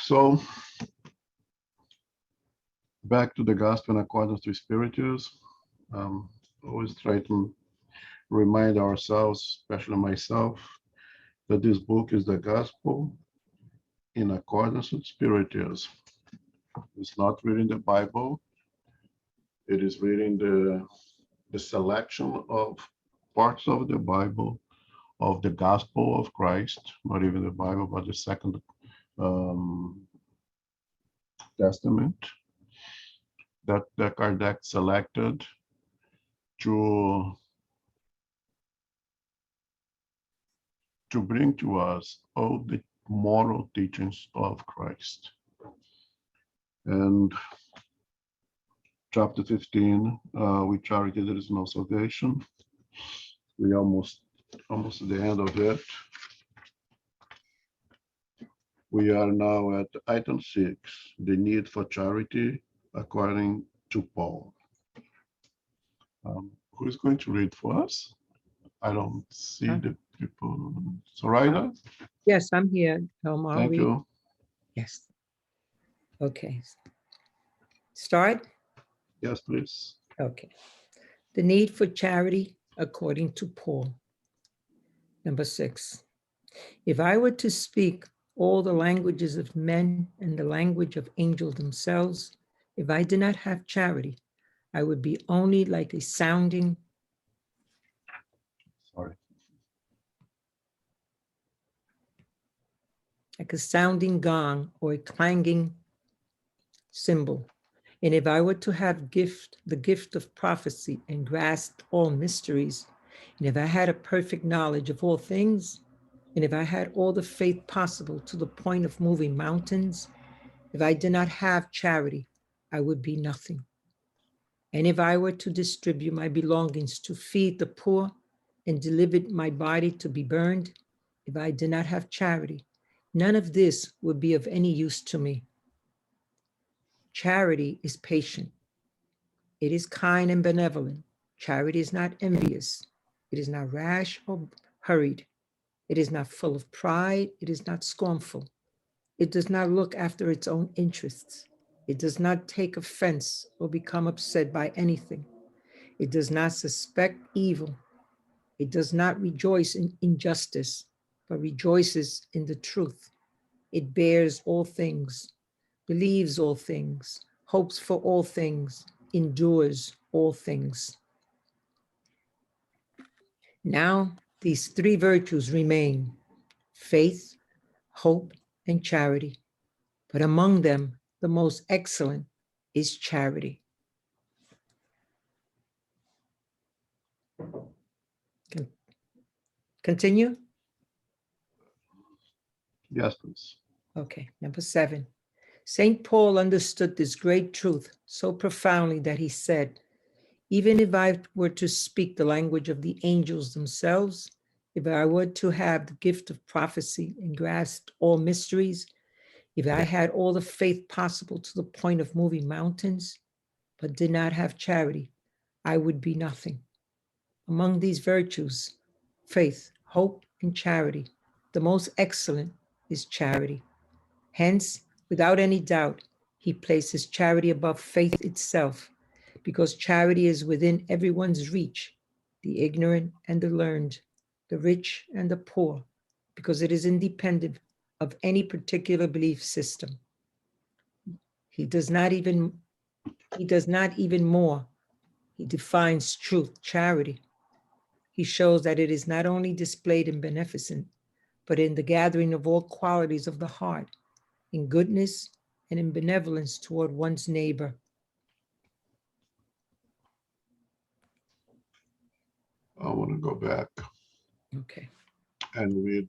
So back to the gospel in accordance to Spiritism. Always try to remind ourselves, especially myself, that this book is the gospel in accordance with Spiritism. It's not reading the Bible. It is reading the selection of parts of the Bible, of the gospel of Christ, not even the Bible, but the second Testament that Kardec selected to bring to us all the moral teachings of Christ. And chapter 15, with charity there is no salvation. We almost at the end of it. We are now at item 6, the need for charity according to Paul. Who is going to read for us? I don't see the people. Zoraida? Yes, I'm here. Thank you. Yes. Okay. Start? Yes, please. Okay. The need for charity according to Paul. Number 6. If I were to speak all the languages of men and the language of angels themselves, if I did not have charity, I would be only like a sounding gong or a clanging cymbal. And if I were to have the gift of prophecy and grasp all mysteries, and if I had a perfect knowledge of all things, and if I had all the faith possible to the point of moving mountains, if I did not have charity, I would be nothing. And if I were to distribute my belongings to feed the poor and deliver my body to be burned, if I did not have charity, none of this would be of any use to me. Charity is patient. It is kind and benevolent. Charity is not envious. It is not rash or hurried. It is not full of pride. It is not scornful. It does not look after its own interests. It does not take offense or become upset by anything. It does not suspect evil. It does not rejoice in injustice, but rejoices in the truth. It bears all things, believes all things, hopes for all things, endures all things. Now, these 3 virtues remain: faith, hope, and charity. But among them, the most excellent is charity. Continue? Yes, please. Okay, number 7. St. Paul understood this great truth so profoundly that he said, even if I were to speak the language of the angels themselves, if I were to have the gift of prophecy and grasp all mysteries, if I had all the faith possible to the point of moving mountains, but did not have charity, I would be nothing. Among these virtues, faith, hope, and charity, the most excellent is charity. Hence, without any doubt, he places charity above faith itself, because charity is within everyone's reach, the ignorant and the learned, the rich and the poor, because it is independent of any particular belief system. He does not even more. He defines truth, charity. He shows that it is not only displayed in beneficence, but in the gathering of all qualities of the heart, in goodness and in benevolence toward one's neighbor. I want to go back Okay. and read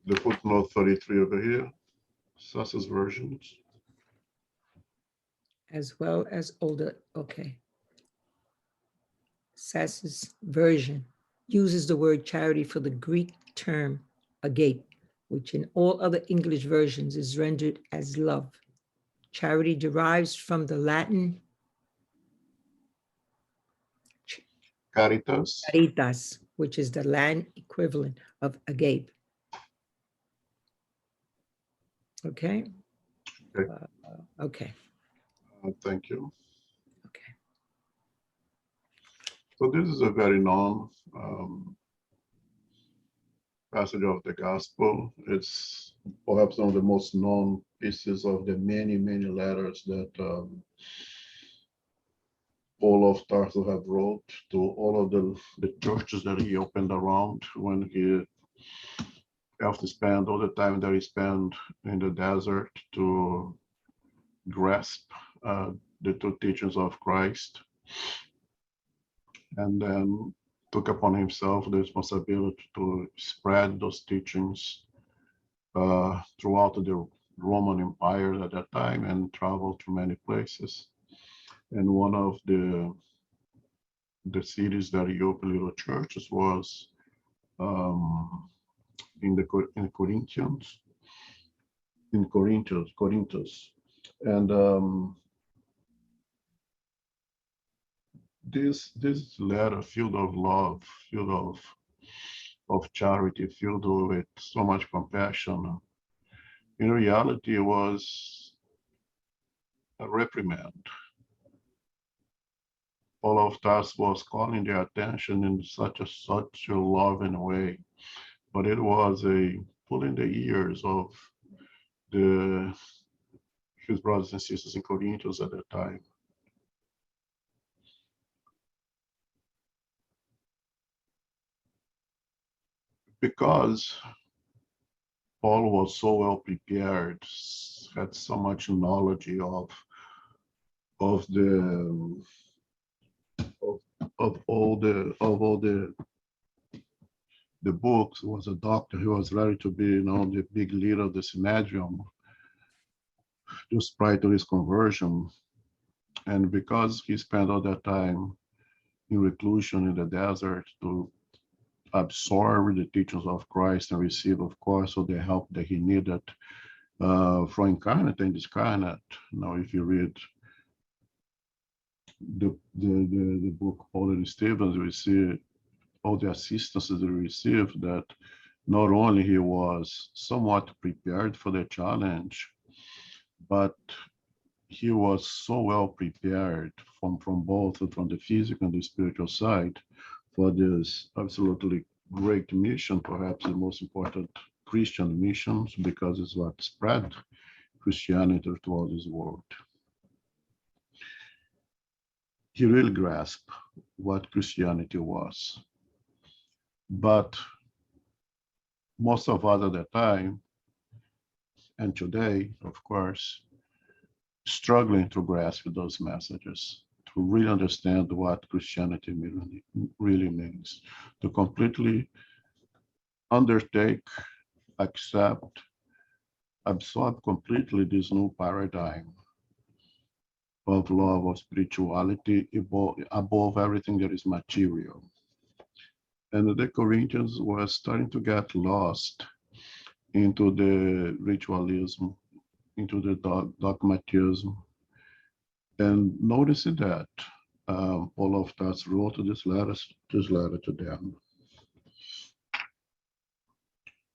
the footnote 33 over here, Sussex versions. As well as older, okay. Sass's version uses the word charity for the Greek term agape, which in all other English versions is rendered as love. Charity derives from the Latin caritas, which is the Latin equivalent of agape. Okay. Okay. Okay. Thank you. Okay. So this is a very known passage of the gospel. It's perhaps one of the most known pieces of the many, many letters that Paul of Tarso have wrote to all of the churches that he opened around when he after spend all the time that he spent in the desert to grasp the two teachings of Christ, and then took upon himself the responsibility to spread those teachings throughout the Roman Empire at that time and travel to many places. And one of the cities that he opened little churches was in Corinthians, Corinthus, and this letter filled of love, filled of charity, filled with so much compassion. In reality, it was a reprimand. Paul of Tarsus was calling their attention in such a loving way, but it was a pulling the ears of the his brothers and sisters in Corinthus at that time. Because Paul was so well prepared, had so much knowledge of the of all the books. He was a doctor. He was ready to be, the big leader of the Synedrium just prior to his conversion. And because he spent all that time in reclusion in the desert to absorb the teachings of Christ and receive, of course, all the help that he needed from incarnate and discarnate. Now, if you read the book Paul and Stevens, we see all the assistance that he received, that not only he was somewhat prepared for the challenge, but he was so well prepared from both from the physical and the spiritual side for this absolutely great mission, perhaps the most important Christian missions, because it's what spread Christianity throughout this world. He really grasped what Christianity was. But most of us at that time, and today, of course, struggling to grasp those messages, to really understand what Christianity really means, to completely undertake, accept, absorb completely this new paradigm of love, of spirituality above everything that is material. And the Corinthians were starting to get lost into the ritualism, into the dogmatism. And noticing that, Paul of Tarsus wrote this letter to them.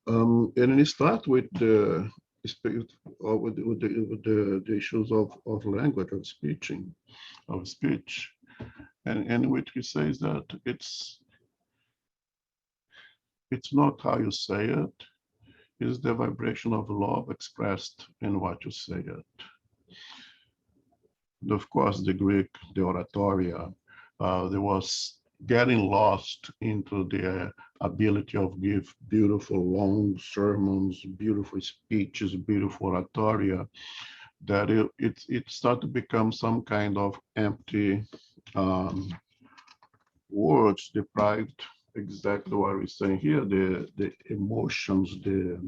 And it starts with the with the issues of language, of speech, and in which he says that it's not how you say it, it's the vibration of love expressed in what you say it. And of course, the Greek, the oratoria, there was getting lost into the ability of give beautiful long sermons, beautiful speeches, beautiful oratoria, that it started to become some kind of empty words deprived, exactly what we're saying here, the emotions, the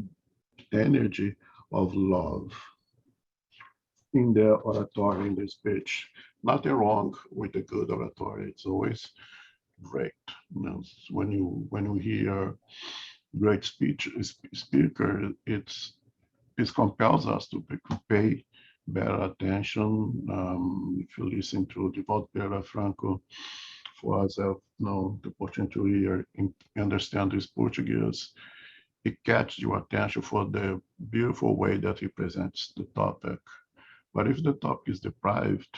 energy of love in the oratory, in the speech. Nothing wrong with a good oratory. It's always great. When you hear great speaker, it compels us to pay better attention. If you listen to Devout Pereira Franco, for us have the opportunity to hear and understand his Portuguese, it catches your attention for the beautiful way that he presents the topic. But if the topic is deprived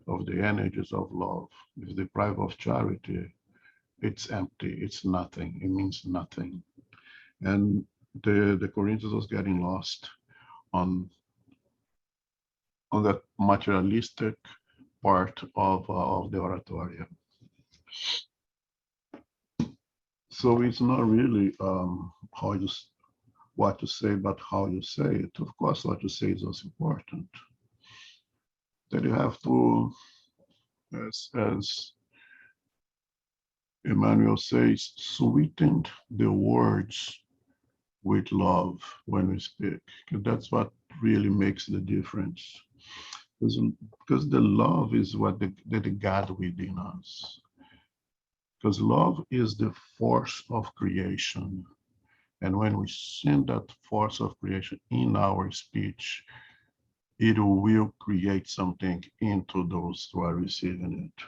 of the energies of love, if deprived of charity, it's empty, it's nothing, it means nothing. And the Corinthians was getting lost on that materialistic part of the oratorio. So it's not really what to say, but how you say it. Of course, what you say is also important. That you have to, as Emmanuel says, sweeten the words with love when we speak. That's what really makes the difference. Because the love is what the God within us. Because love is the force of creation. And when we send that force of creation in our speech, it will create something into those who are receiving it.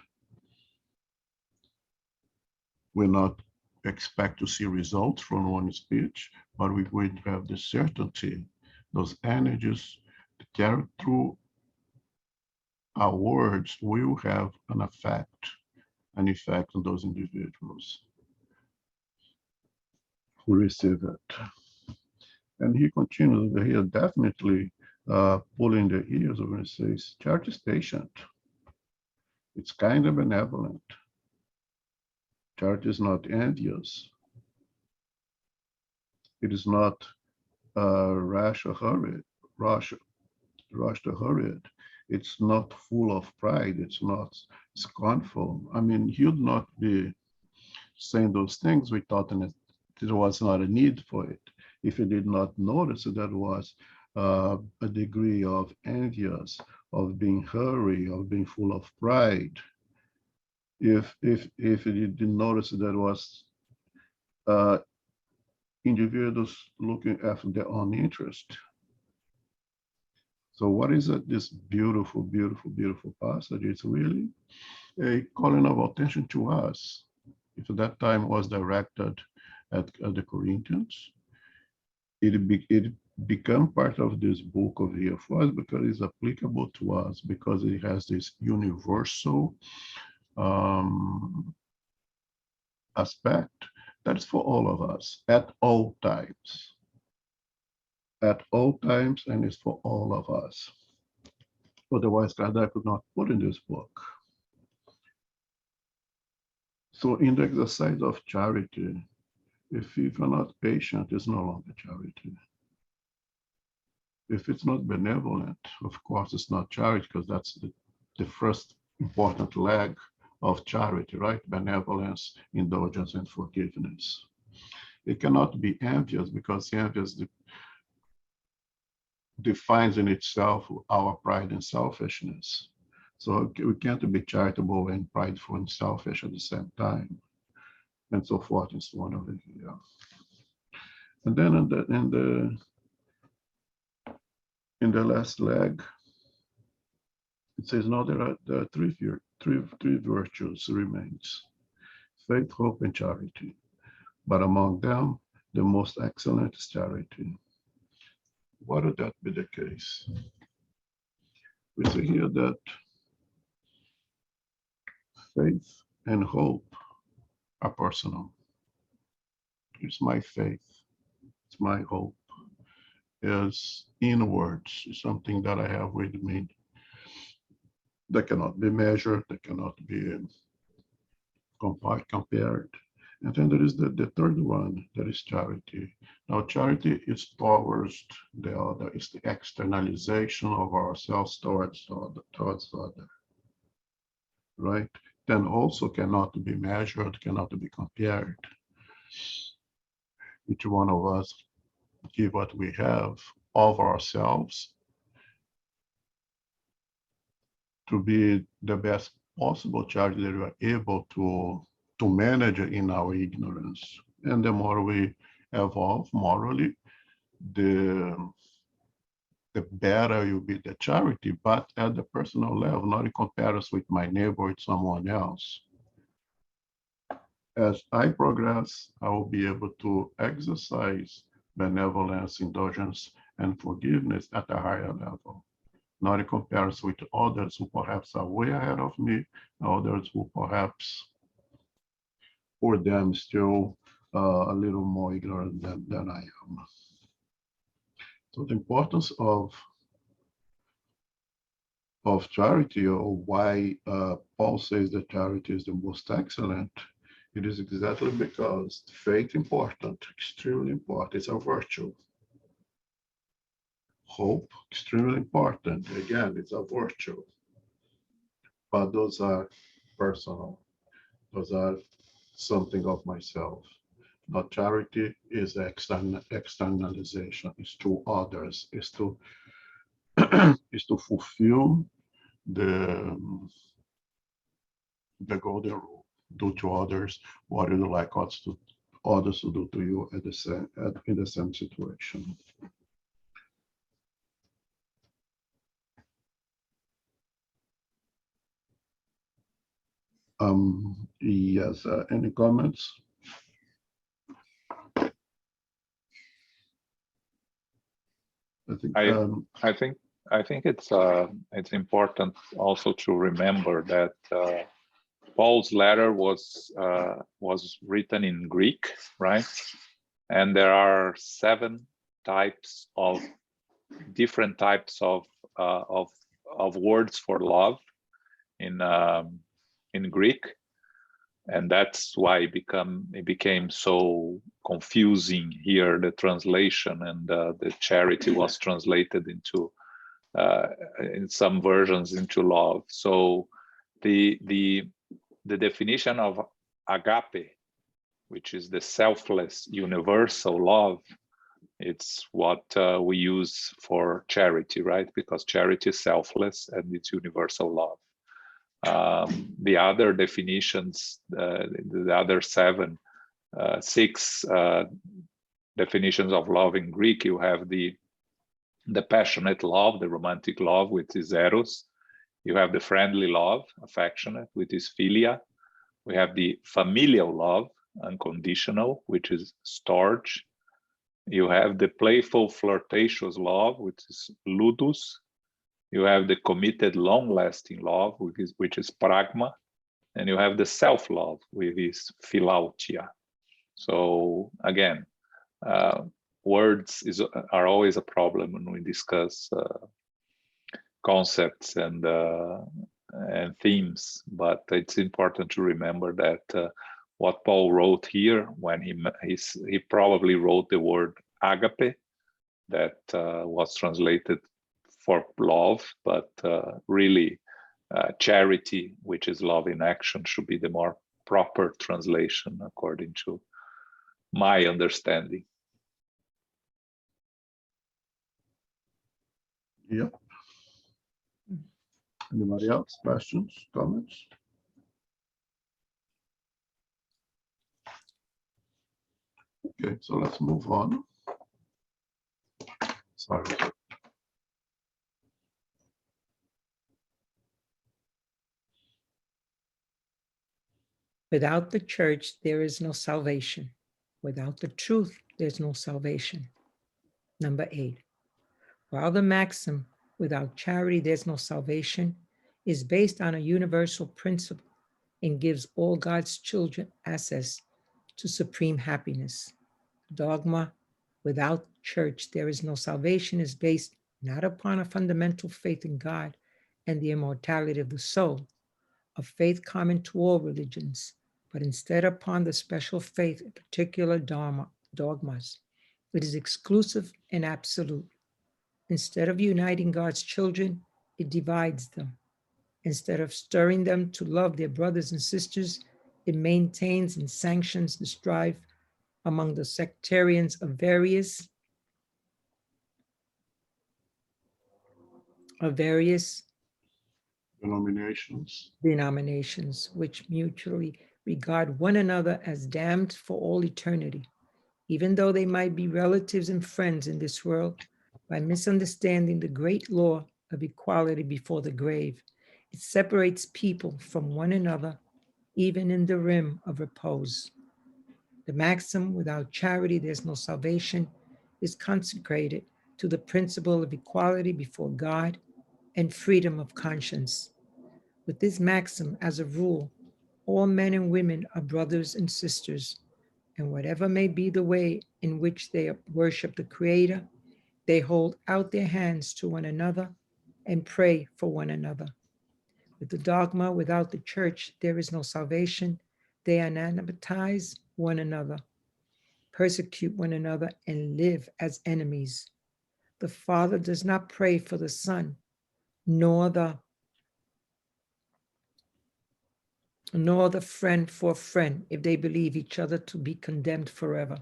We not expect to see results from one speech, but we will have the certainty those energies carried through our words will have an effect on those individuals who receive it. And he continues here, definitely pulling the ears when he says, church is patient. It's kind of benevolent. Church is not envious. It is not rash or hurried, rush to hurry it. It's not full of pride. It's not scornful. I mean, you'd not be saying those things without there was not a need for it. If you did not notice that there was a degree of envious, of being hurry, of being full of pride. If you didn't notice that there was individuals looking after their own interest. So what is it, this beautiful, beautiful, beautiful passage? It's really a calling of attention to us. If at that time was directed at the Corinthians, it become part of this book of here for us because it's applicable to us, because it has this universal aspect that's for all of us at all times. At all times, and it's for all of us. Otherwise, Kardec could not put in this book. So in the exercise of charity, if you're not patient, it's no longer charity. If it's not benevolent, of course, it's not charity, because that's the first important leg of charity, right? Benevolence, indulgence, and forgiveness. It cannot be envious, because envious defines in itself our pride and selfishness. So we can't be charitable and prideful and selfish at the same time, and so forth and so on over here. And then in the last leg, it says now there are three virtues remains: faith, hope, and charity. But among them, the most excellent is charity. Why would that be the case? We see here that faith and hope are personal. It's my faith, it's my hope, is inwards, it's something that I have with me that cannot be measured, that cannot be compared. And then there is the third one, that is charity. Now, charity is towards the other, it's the externalization of ourselves towards other, right? Then also cannot be measured, cannot be compared. Each one of us give what we have of ourselves to be the best possible charity that we are able to manage in our ignorance. And the more we evolve morally, the better will be the charity, but at the personal level, not in comparison with my neighbor, with someone else. As I progress, I will be able to exercise benevolence, indulgence, and forgiveness at a higher level, not in comparison with others who perhaps are way ahead of me, others who perhaps, for them, still a little more ignorant than I am. So the importance of charity, or why Paul says that charity is the most excellent, it is exactly because faith important, extremely important. It's a virtue. Hope, extremely important. Again, it's a virtue. But those are personal. Those are something of myself. Not charity is externalization. It's to others. It's to is to fulfill the golden rule: do to others what you would like others to do to you in the same situation. Yes, any comments? I think it's important also to remember that Paul's letter was written in Greek, right? And there are different types of words for love in Greek, and that's why it became so confusing here, the translation, and the charity was translated into in some versions into love. So the definition of agape, which is the selfless universal love, it's what we use for charity, right? Because charity is selfless and it's universal love. The other definitions, the other six definitions of love in Greek, you have the passionate love, the romantic love, which is eros. You have the friendly love, affectionate, which is philia. We have the familial love, unconditional, which is storge. You have the playful, flirtatious love, which is ludus. You have the committed, long-lasting love, which is pragma. And you have the self-love, which is philautia. So again, words are always a problem when we discuss concepts and themes, but it's important to remember that what Paul wrote here, when he probably wrote the word agape, that was translated for love, but really charity, which is love in action, should be the more proper translation according to my understanding. Yep. Anybody else? Questions, comments? Okay, so let's move on. Sorry. Without the church, there is no salvation. Without the truth, there's no salvation. Number 8. While the maxim, without charity, there's no salvation, is based on a universal principle and gives all God's children access to supreme happiness. Dogma, without church, there is no salvation, is based not upon a fundamental faith in God and the immortality of the soul, a faith common to all religions, but instead upon the special faith in particular dogmas. It is exclusive and absolute. Instead of uniting God's children, it divides them. Instead of stirring them to love their brothers and sisters, it maintains and sanctions the strife among the sectarians of various denominations, which mutually regard one another as damned for all eternity, even though they might be relatives and friends in this world. By misunderstanding the great law of equality before the grave, it separates people from one another, even in the rim of repose. The maxim, without charity, there's no salvation, is consecrated to the principle of equality before God and freedom of conscience. With this maxim as a rule, all men and women are brothers and sisters, and whatever may be the way in which they worship the Creator, they hold out their hands to one another and pray for one another. With the dogma, without the church, there is no salvation. They anathematize one another, persecute one another, and live as enemies. The Father does not pray for the Son, nor the friend for a friend, if they believe each other to be condemned forever.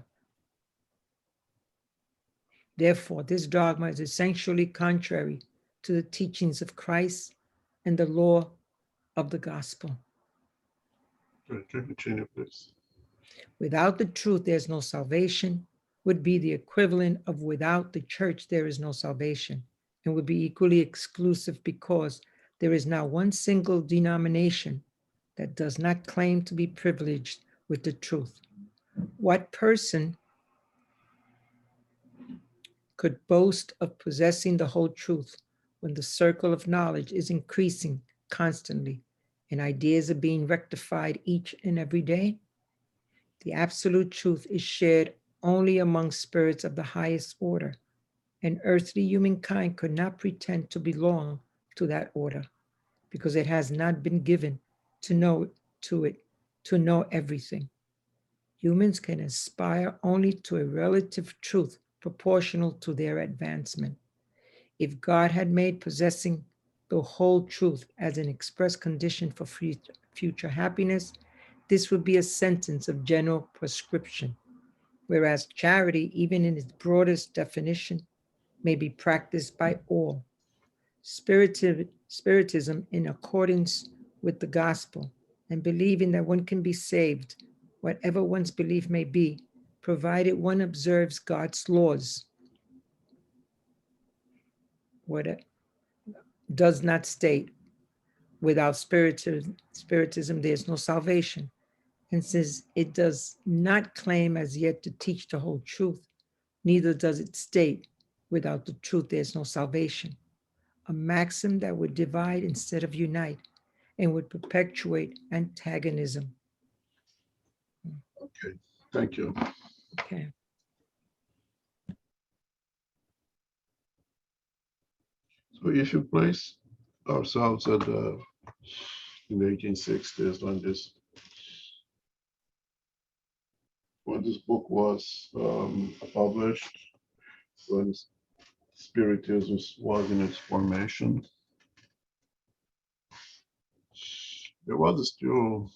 Therefore, this dogma is essentially contrary to the teachings of Christ and the law of the gospel. Can you continue, please? Without the truth, there's no salvation, would be the equivalent of without the church, there is no salvation, and would be equally exclusive because there is now one single denomination that does not claim to be privileged with the truth. What person could boast of possessing the whole truth when the circle of knowledge is increasing constantly and ideas are being rectified each and every day? The absolute truth is shared only among spirits of the highest order, and earthly humankind could not pretend to belong to that order because it has not been given to know everything. Humans can aspire only to a relative truth proportional to their advancement. If God had made possessing the whole truth as an express condition for future happiness, this would be a sentence of general prescription, whereas charity, even in its broadest definition, may be practiced by all. Spiritism, in accordance with the gospel, and believing that one can be saved, whatever one's belief may be, provided one observes God's laws, what it does not state, without spiritism, there's no salvation. And since it does not claim as yet to teach the whole truth, neither does it state, without the truth, there's no salvation. A maxim that would divide instead of unite and would perpetuate antagonism. Okay, thank you. Okay. So if you place ourselves in the 1860s when this book was published, when Spiritism was in its formation, there was still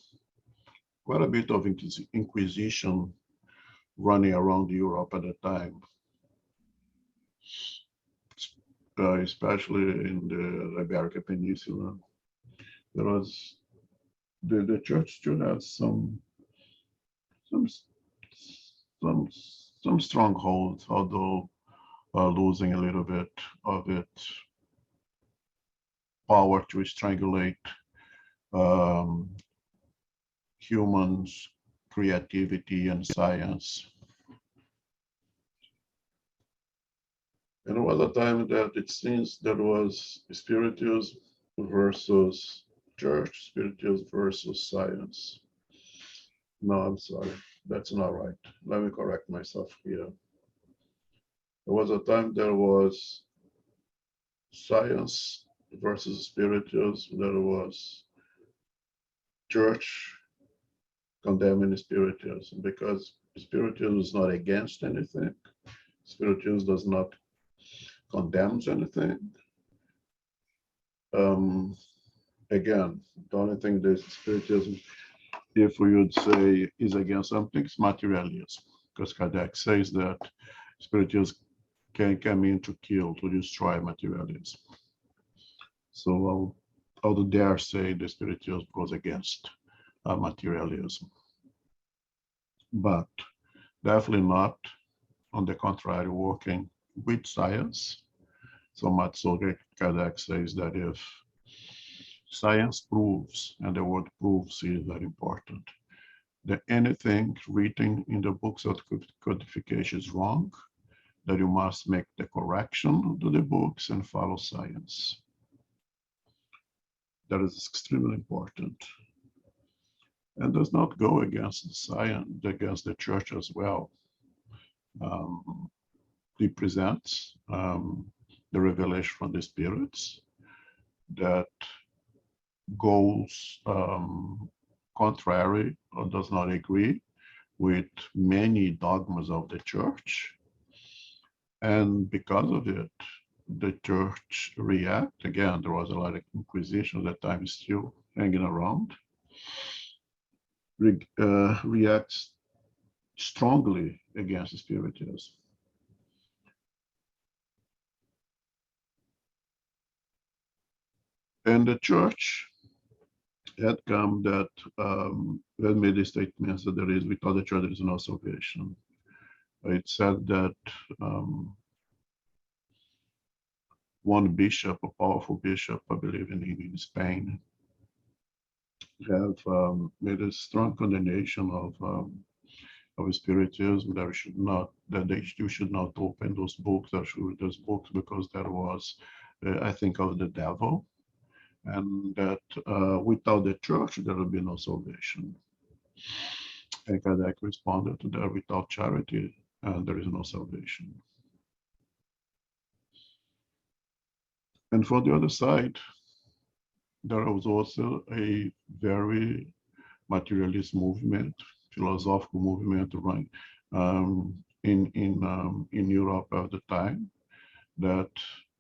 quite a bit of inquisition running around Europe at the time, especially in the Iberian Peninsula. There was the church still had some strongholds, although losing a little bit of its power to strangulate humans' creativity and science. And there was a time that it seems there was spiritism versus church, spiritism versus science. No, I'm sorry, that's not right. Let me correct myself here. There was a time there was science versus spiritism, there was church condemning spiritism, because spiritism is not against anything. Spiritism does not condemn anything. Again, the only thing that spiritism, if we would say, is against something, is materialism, because Kardec says that spiritism can come in to kill, to destroy materialism. So I would dare say the spiritism goes against materialism, but definitely not, on the contrary, working with science. So much so that Kardec says that if science proves, and the word proves is very important, that anything written in the books of codification is wrong, that you must make the correction to the books and follow science. That is extremely important. And does not go against the science, against the church as well. He presents the revelation from the spirits that goes contrary or does not agree with many dogmas of the church. And because of it, the church react. Again, there was a lot of inquisition at that time, still hanging around. Reacts strongly against Spiritism. And the church had come that had made the statements that there is, without the church, there is no salvation. It said that one bishop, a powerful bishop, I believe in Spain, have made a strong condemnation of Spiritism. That you should not open those books, because that was, I think, of the devil, and that without the church there will be no salvation. And Kardec responded to that: without charity, there is no salvation. And for the other side, there was also a very materialist movement, philosophical movement running in Europe at the time, that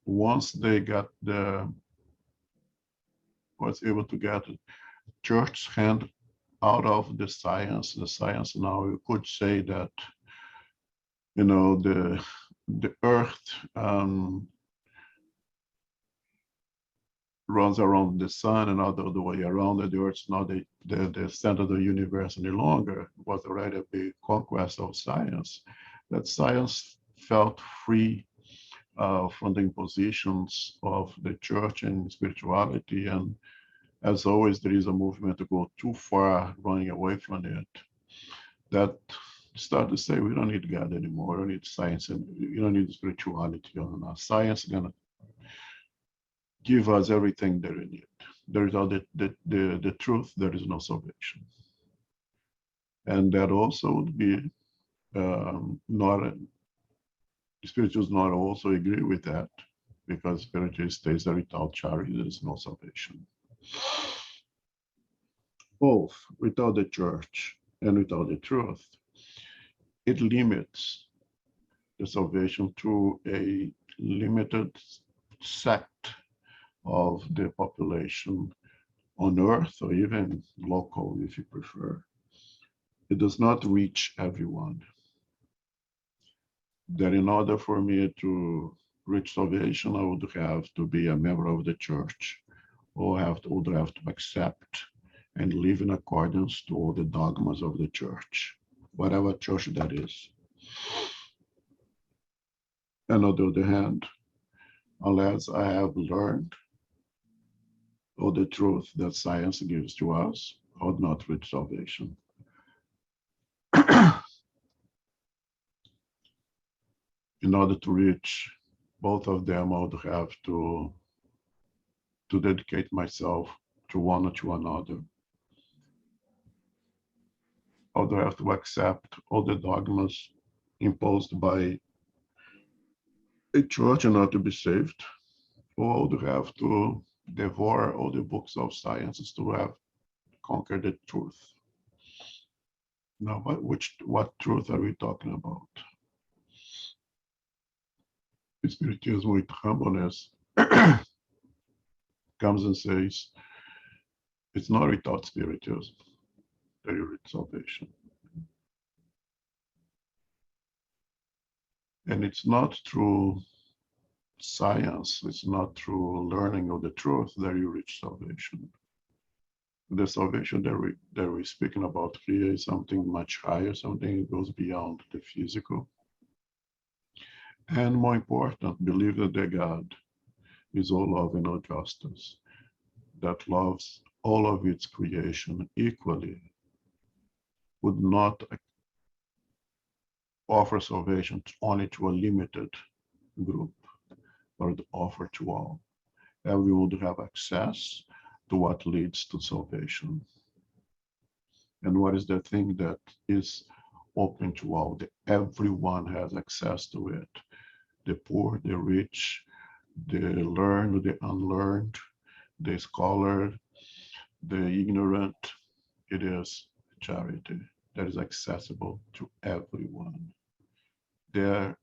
once they was able to get church's hand out of the science now, you could say that, the earth runs around the sun and not the other way around, and the earth is not the center of the universe any longer. It was already a big conquest of science, that science felt free from the impositions of the church and spirituality. And as always, there is a movement to go too far, running away from it, that start to say, we don't need God anymore, we don't need science, and you don't need spirituality. Science is going to give us everything that we need. There is the truth, there is no salvation. And that also would be spirituals not also agree with that, because spiritualist states that without charity there is no salvation. Both without the church and without the truth, it limits the salvation to a limited sect of the population on earth, or even local, if you prefer. It does not reach everyone. That in order for me to reach salvation, I would have to be a member of the church, or would have to accept and live in accordance to all the dogmas of the church, whatever church that is. And on the other hand, unless I have learned all the truth that science gives to us, I would not reach salvation. In order to reach both of them, I would have to dedicate myself to one or to another. I would have to accept all the dogmas imposed by a church in order to be saved, or I would have to devour all the books of sciences to have conquered the truth. Now, what truth are we talking about? Spiritism, with humbleness, comes and says, it's not without spiritism that you reach salvation. And it's not through science, it's not through learning of the truth that you reach salvation. The salvation that we're speaking about here is something much higher, something that goes beyond the physical. And more important, believe that the God is all love and all justice, that loves all of its creation equally, would not offer salvation only to a limited group, but offer to all. Everyone would have access to what leads to salvation. And what is the thing that is open to all? That everyone has access to it. The poor, the rich, the learned, the unlearned, the scholar, the ignorant. It is charity that is accessible to everyone. Their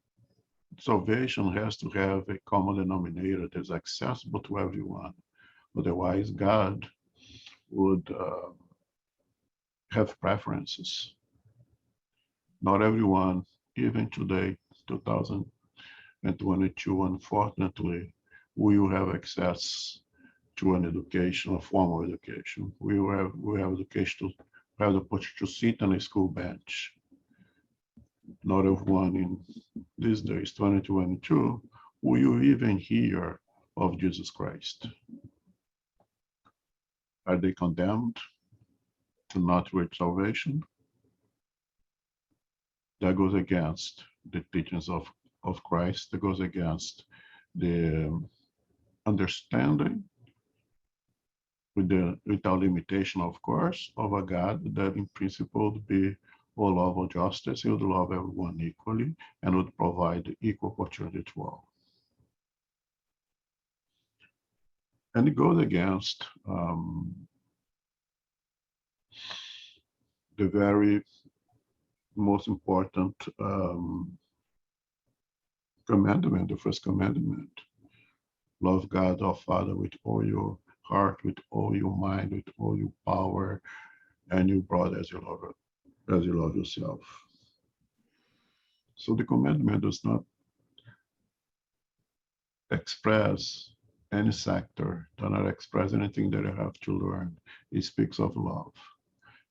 salvation has to have a common denominator that is accessible to everyone. Otherwise, God would have preferences. Not everyone, even today, 2022, unfortunately, will have access to an education, a formal education. We have education to have the opportunity to sit on a school bench. Not everyone in these days, 2022, will you even hear of Jesus Christ? Are they condemned to not reach salvation? That goes against the teachings of Christ. That goes against the understanding without limitation, of course, of a God that in principle would be all love of justice. He would love everyone equally and would provide equal opportunity to all. And it goes against the very most important commandment, the first commandment. Love God our Father with all your heart, with all your mind, with all your power, and your brother as you love yourself. So the commandment does not express any sector, does not express anything that I have to learn. It speaks of love.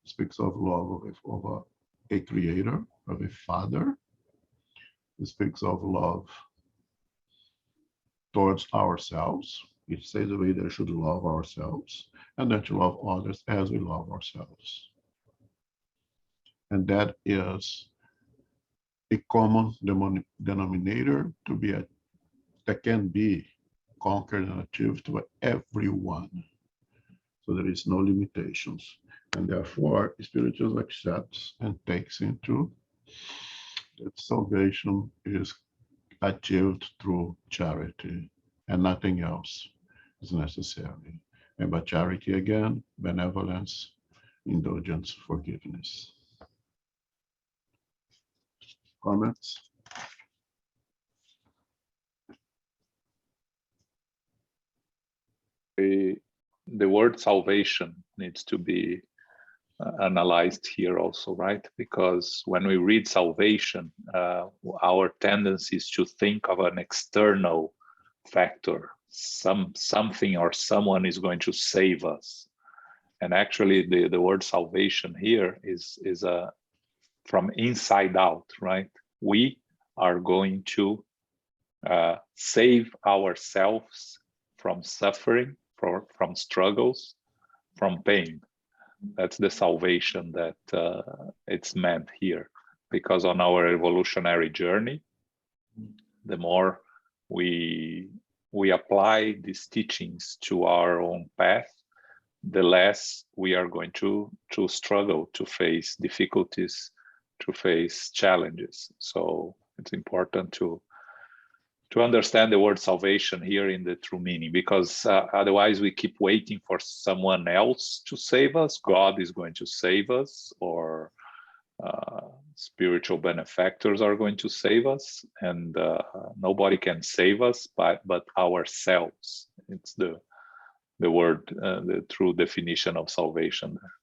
It speaks of love of a creator, of a father. It speaks of love towards ourselves. It says we that should love ourselves and then to love others as we love ourselves. And that is a common denominator that can be conquered and achieved by everyone. So there is no limitations. And therefore, Spiritism accepts and takes into that salvation is achieved through charity and nothing else is necessary. And by charity again, benevolence, indulgence, forgiveness. Comments? The word salvation needs to be analyzed here also, right? Because when we read salvation, our tendency is to think of an external factor, something or someone is going to save us. And actually the word salvation here is from inside out, right? We are going to save ourselves from suffering, from struggles, from pain. That's the salvation that it's meant here. Because on our evolutionary journey, the more we apply these teachings to our own path, the less we are going to struggle, to face difficulties, to face challenges. So it's important to understand the word salvation here in the true meaning, because otherwise we keep waiting for someone else to save us. God is going to save us, or spiritual benefactors are going to save us, and nobody can save us but ourselves. It's the word, the true definition of salvation there.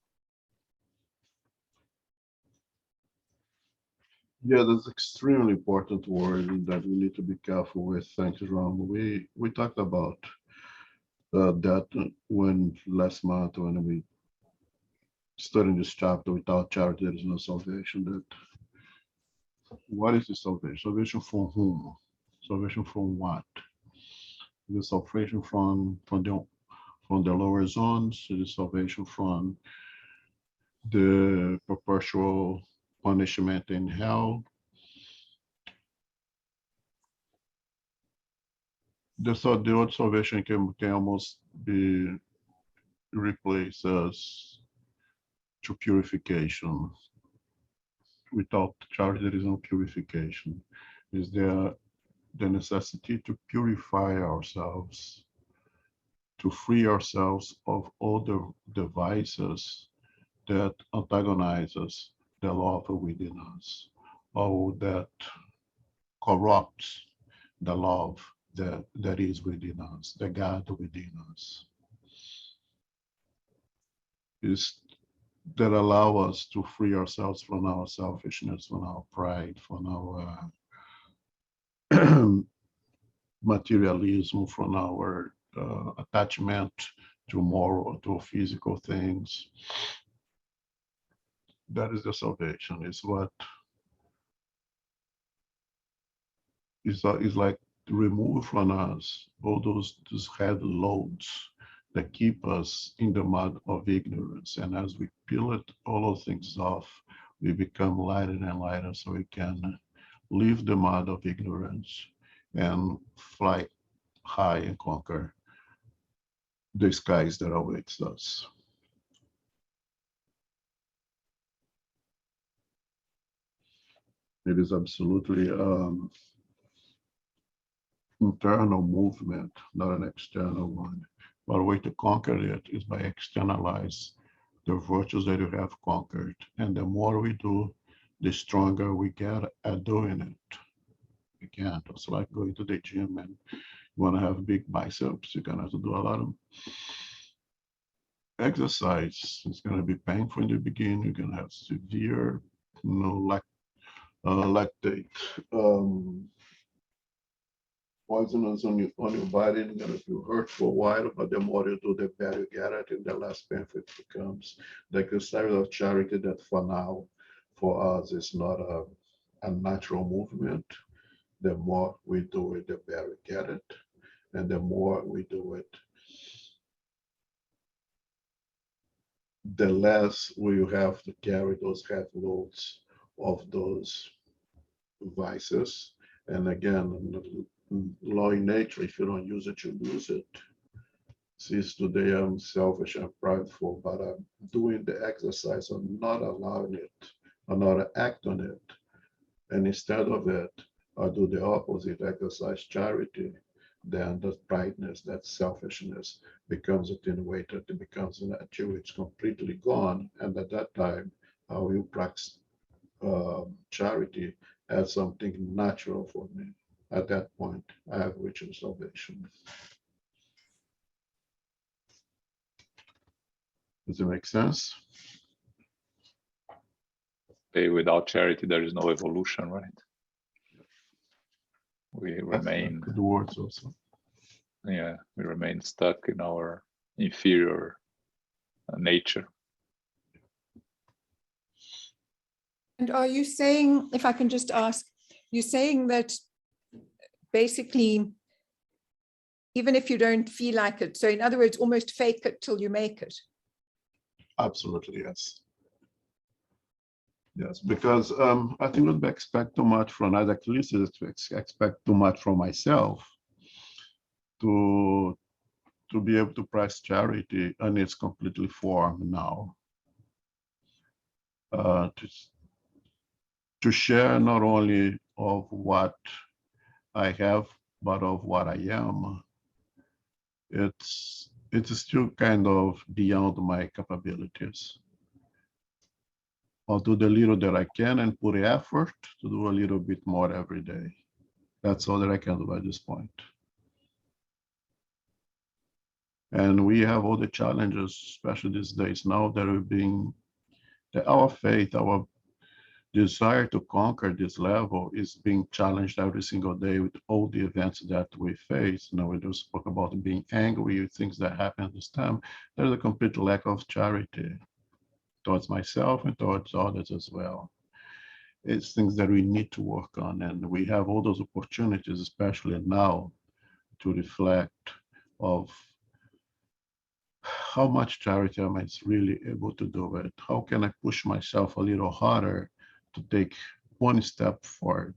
Yeah, that's extremely important word that we need to be careful with. Thank you, Ron. We talked about that last month when we studied this chapter. Without charity, there is no salvation. That what is the salvation? Salvation from whom? Salvation from what? The salvation from the lower zones. The salvation from the perpetual punishment in hell. the word salvation can almost be replaced as to purification. Without charity, there is no purification. Is there the necessity to purify ourselves, to free ourselves of all the devices that antagonize us, the love within us, or that corrupts the love that is within us, the God within us. Is that allow us to free ourselves from our selfishness, from our pride, from our materialism, from our attachment to moral, to physical things. That is the salvation. Is what is like to remove from us all those heavy loads that keep us in the mud of ignorance. And as we peel it, all those things off, we become lighter and lighter, so we can leave the mud of ignorance and fly high and conquer the skies that awaits us. It is absolutely internal movement, not an external one. But a way to conquer it is by externalize the virtues that you have conquered. And the more we do, the stronger we get at doing it. Again, it's like going to the gym and you want to have big biceps, you're going to have to do a lot of exercise. It's going to be painful in the beginning. You're going to have severe, lactate poisonous on your body, and going to feel hurt for a while, but the more you do, the better you get it, and the less painful it becomes. The exercise of charity that for now, for us, is not a natural movement. The more we do it, the better we get it. And the more we do it, the less we have to carry those heavy loads of those vices. And again, law in nature, if you don't use it, you lose it. Since today I'm selfish and prideful, but I'm doing the exercise of not allowing it, or not act on it. And instead of it, I do the opposite, exercise charity. Then that brightness, that selfishness becomes attenuated, it becomes until it's completely gone. And at that time, I will practice charity as something natural for me. At that point, I have reached salvation. Does it make sense? Without charity, there is no evolution, right? We remain good words also. Yeah, we remain stuck in our inferior nature. And are you saying, if I can just ask, you're saying that basically, even if you don't feel like it, so in other words, almost fake it till you make it? Absolutely, yes. Yes, because I think that we expect too much from others, at least expect too much from myself to be able to practice charity, and it's completely formed now. To share not only of what I have, but of what I am. It's still kind of beyond my capabilities. I'll do the little that I can and put effort to do a little bit more every day. That's all that I can do at this point. And we have all the challenges, especially these days now, that are being, our faith, our desire to conquer this level is being challenged every single day with all the events that we face. You know, we just spoke about being angry with things that happen at this time. There's a complete lack of charity towards myself and towards others as well. It's things that we need to work on, and we have all those opportunities, especially now, to reflect of how much charity am I really able to do it? How can I push myself a little harder to take one step forward?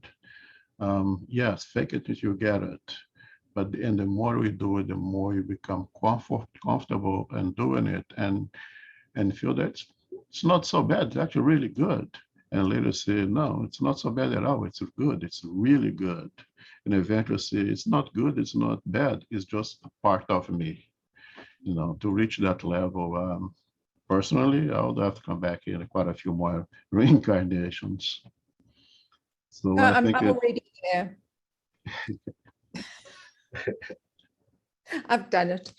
Yes, fake it till you get it. But and the more we do it, the more you become comfortable in doing it, and feel that it's not so bad. It's actually really good. And later say, no, it's not so bad at all. It's good. It's really good. And eventually say, it's not good. It's not bad. It's just a part of me. You know, to reach that level. Personally, I would have to come back in quite a few more reincarnations. So I I'm think already there. I've done it.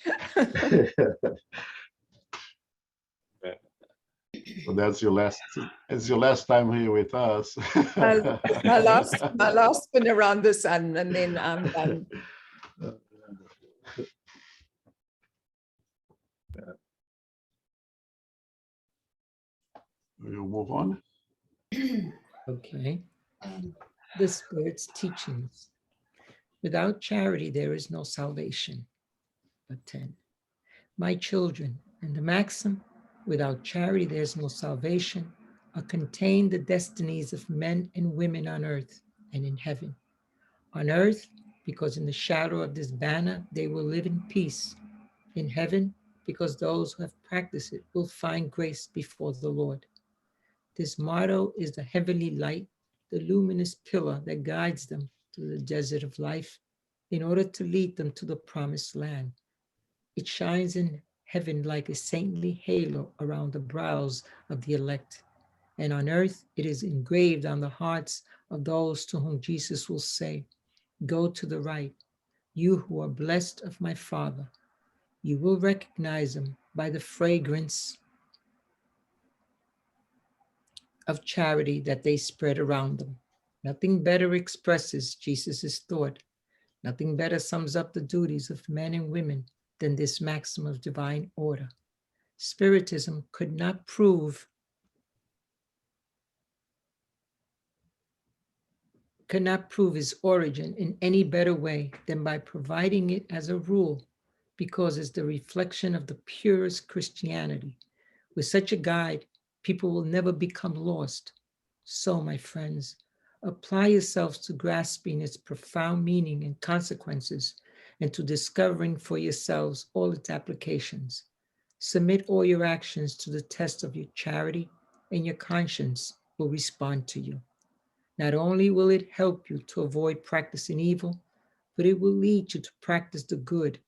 so that's your last. It's your last time here with us. my last spin around the sun, and then I'm done. We'll move on. Okay. The Spirit's teachings. Without charity, there is no salvation. But 10. My children, in the maxim, without charity, there's no salvation, are contained the destinies of men and women on earth and in heaven. On earth, because in the shadow of this banner, they will live in peace. In heaven, because those who have practiced it will find grace before the Lord. This motto is the heavenly light, the luminous pillar that guides them through the desert of life in order to lead them to the promised land. It shines in heaven like a saintly halo around the brows of the elect. And on earth, it is engraved on the hearts of those to whom Jesus will say, go to the right, you who are blessed of my Father. You will recognize them by the fragrance of charity that they spread around them. Nothing better expresses Jesus' thought. Nothing better sums up the duties of men and women than this maxim of divine order. Spiritism could not prove its origin in any better way than by providing it as a rule, because it's the reflection of the purest Christianity. With such a guide, people will never become lost. So, my friends, apply yourselves to grasping its profound meaning and consequences, and to discovering for yourselves all its applications. Submit all your actions to the test of your charity, and your conscience will respond to you. Not only will it help you to avoid practicing evil, but it will lead you to practice the good.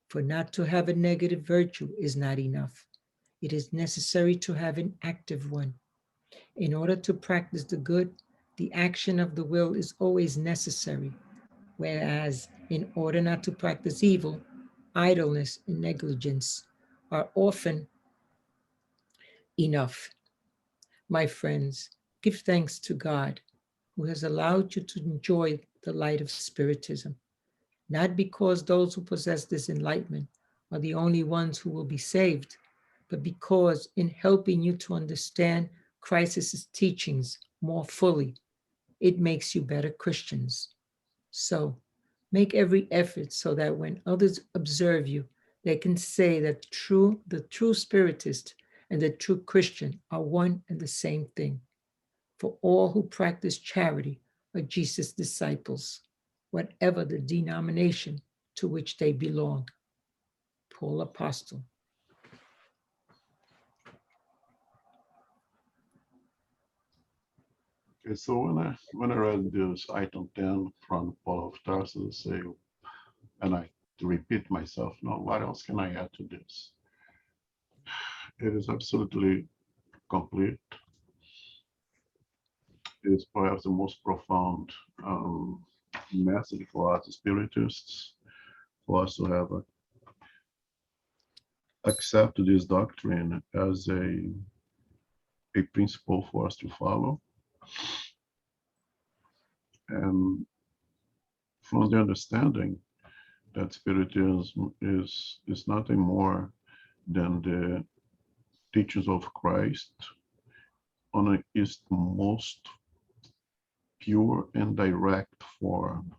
For not to have a negative virtue is not enough. It is necessary to have an active one. In order to practice the good, the action of the will is always necessary, whereas in order not to practice evil, idleness and negligence are often enough. My friends, give thanks to God, who has allowed you to enjoy the light of Spiritism, not because those who possess this enlightenment are the only ones who will be saved, but because in helping you to understand Christ's teachings more fully, it makes you better Christians. So make every effort so that when others observe you, they can say that the true Spiritist and the true Christian are one and the same thing. For all who practice charity are Jesus' disciples, whatever the denomination to which they belong. Paul Apostle. Okay, so when I read this item 10 from Paul of Tarsus, say, and I to repeat myself, no, what else can I add to this? It is absolutely complete. It is perhaps the most profound message for us Spiritists, for us to have accept this doctrine as a principle for us to follow. And from the understanding that Spiritism is nothing more than the teachings of Christ on its most pure and direct form,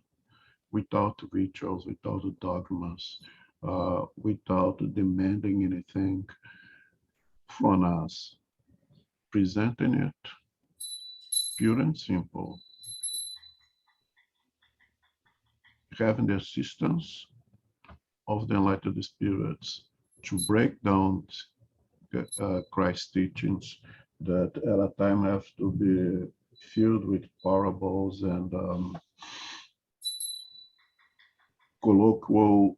without rituals, without dogmas, without demanding anything from us, presenting it pure and simple, having the assistance of the enlightened spirits to break down Christ's teachings that at a time have to be filled with parables and colloquial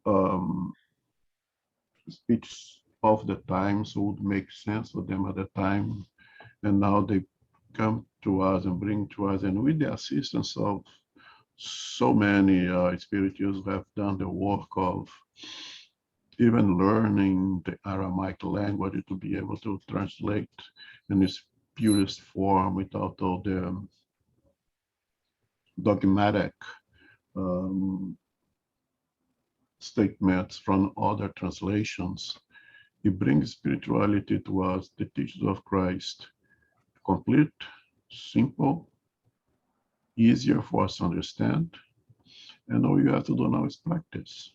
speech of the times would make sense for them at the time. And now they come to us and bring to us, and with the assistance of so many spirituals who have done the work of even learning the Aramaic language to be able to translate in its purest form without all the dogmatic statements from other translations. It brings spirituality to us, the teachings of Christ, complete, simple, easier for us to understand, and all you have to do now is practice.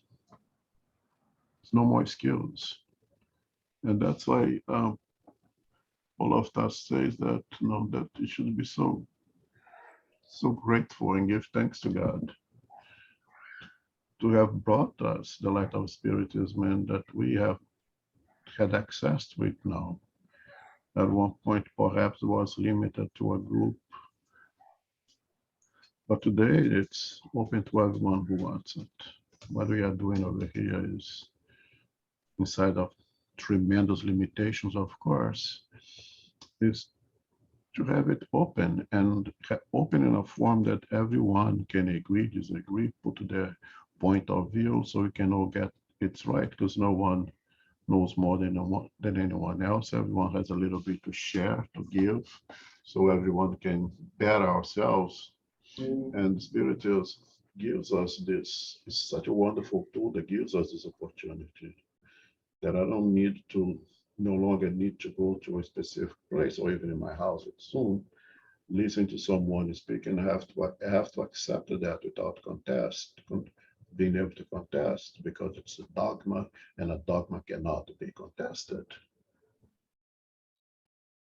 It's no more skills. And that's why all of us says that, that it should be so grateful and give thanks to God to have brought us the light of Spiritism, and that we have had access to it now. At one point, perhaps it was limited to a group, but today it's open to everyone who wants it. What we are doing over here is inside of tremendous limitations, of course, is to have it open, and open in a form that everyone can agree, disagree, put their point of view, so we can all get it right, because no one knows more than anyone else. Everyone has a little bit to share, to give, so everyone can better ourselves. And Spiritism gives us this. It's such a wonderful tool that gives us this opportunity, that I don't need to, no longer need to go to a specific place, or even in my house at Zoom, listen to someone speak, and I have to accept that without being able to contest, because it's a dogma, and a dogma cannot be contested.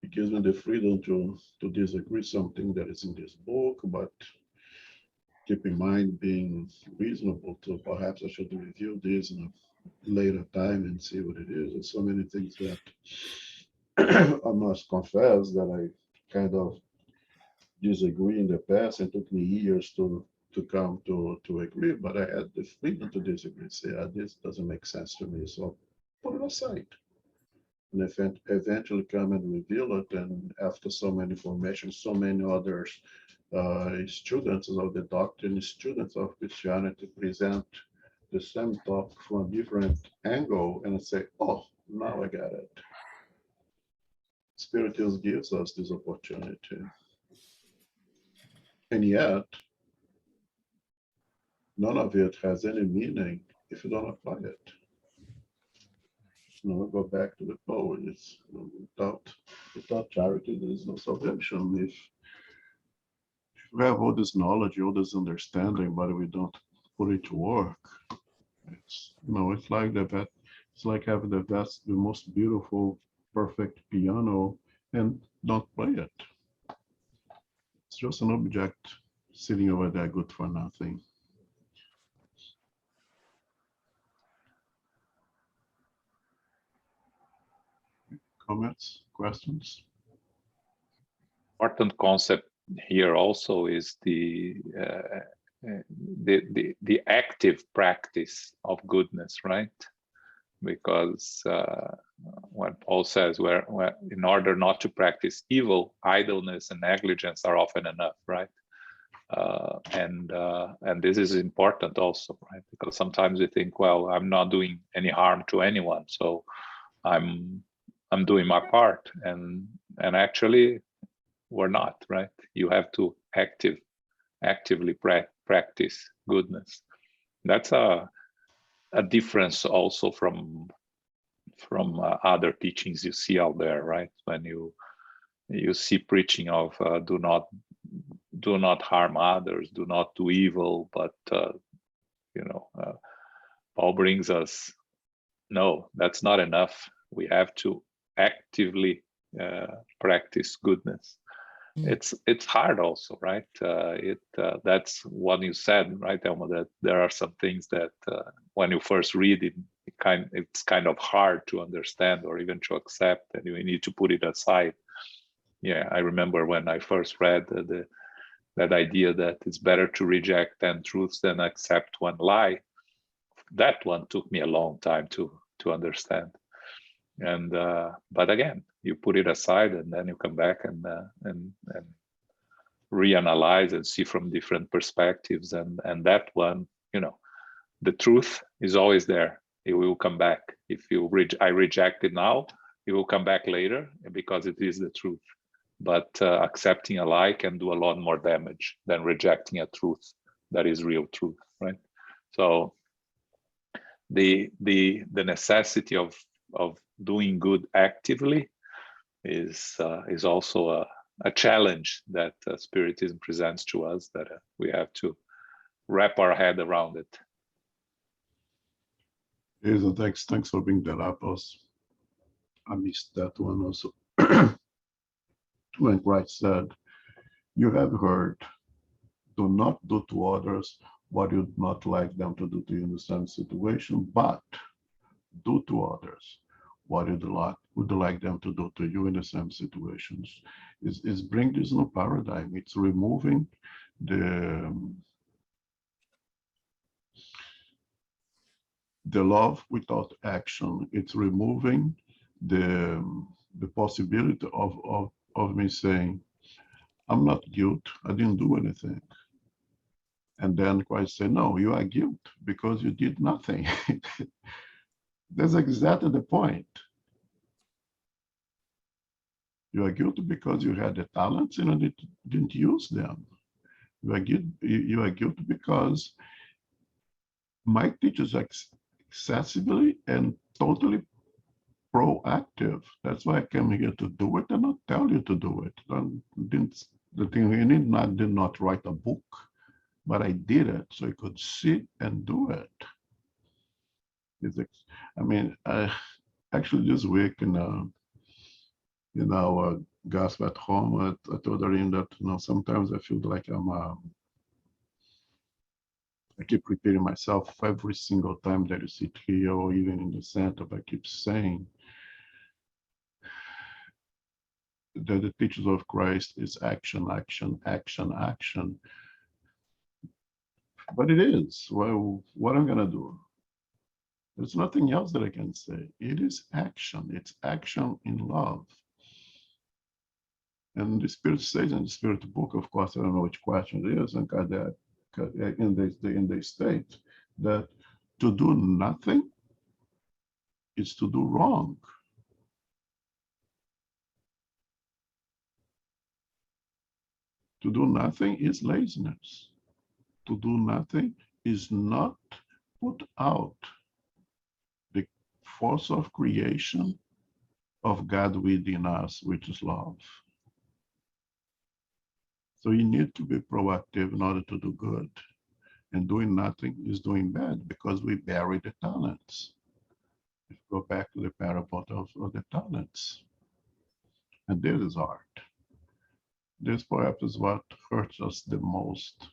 It gives me the freedom to disagree something that is in this book, but keep in mind being reasonable to perhaps I should review this in a later time and see what it is. There's so many things that I must confess that I kind of disagree in the past, and took me years to come to agree, but I had the freedom to disagree, say, this doesn't make sense to me, so put it aside. And eventually come and reveal it, and after so many formations, so many others students of the doctrine, students of Christianity present the same talk from a different angle, and I say, oh, now I got it. Spiritism gives us this opportunity. And yet, none of it has any meaning if you don't apply it. We go back to the poet. It's, without charity, there is no salvation. If we have all this knowledge, all this understanding, but we don't put it to work, it's it's like it's like having the most beautiful, perfect piano and don't play it. It's just an object sitting over there, good for nothing. Comments, questions? Important concept here also is the active practice of goodness, right? Because what Paul says, where in order not to practice evil, idleness and negligence are often enough, right? And this is important also, right? Because sometimes we think, well, I'm not doing any harm to anyone, so I'm doing my part, and actually we're not, right? You have to actively practice goodness. That's a difference also from other teachings you see out there, right? When you see preaching of do not harm others, do not do evil, but Paul brings us, no, that's not enough. We have to actively practice goodness. it's hard also, right? That's what you said, right, Elma, that there are some things that when you first read it, it's kind of hard to understand or even to accept, and you need to put it aside. Yeah, I remember when I first read that idea that it's better to reject 10 truths than accept one lie. That one took me a long time to understand. And but again, you put it aside, and then you come back and reanalyze and see from different perspectives. And that one, the truth is always there. It will come back. If I reject it now, it will come back later because it is the truth. But accepting a lie can do a lot more damage than rejecting a truth that is real truth, right? So the necessity of doing good actively is also a challenge that Spiritism presents to us, that we have to wrap our head around it. Hazel, thanks for bringing that up. I missed that one also. When Christ said, "You have heard, do not do to others what you'd not like them to do to you in the same situation, but do to others what you'd like them to do to you in the same situations." Is bring this new paradigm. It's removing the love without action. It's removing the possibility of me saying, "I'm not guilt. I didn't do anything." And then Christ said, "No, you are guilt because you did nothing." That's exactly the point. You are guilty because you had the talents and you didn't use them. You are guilty because my teachers are excessively and totally proactive. That's why I came here to do it and not tell you to do it. I did not write a book, but I did it so you could sit and do it. Actually this week in our gospel at home, I told Doreen that sometimes I feel like I keep repeating myself every single time that you sit here or even in the center. I keep saying that the teachings of Christ is action, action, action, action. But it is. Well, what I'm going to do? There's nothing else that I can say. It is action. It's action in love. And the Spirit says in the Spirit book, of course, I don't know which question it is, and Kardec, in the state that to do nothing is to do wrong. To do nothing is laziness. To do nothing is not put out the force of creation of God within us, which is love. So you need to be proactive in order to do good. And doing nothing is doing bad because we bury the talents. Go back to the parable of the talents. And this is art. This perhaps is what hurts us the most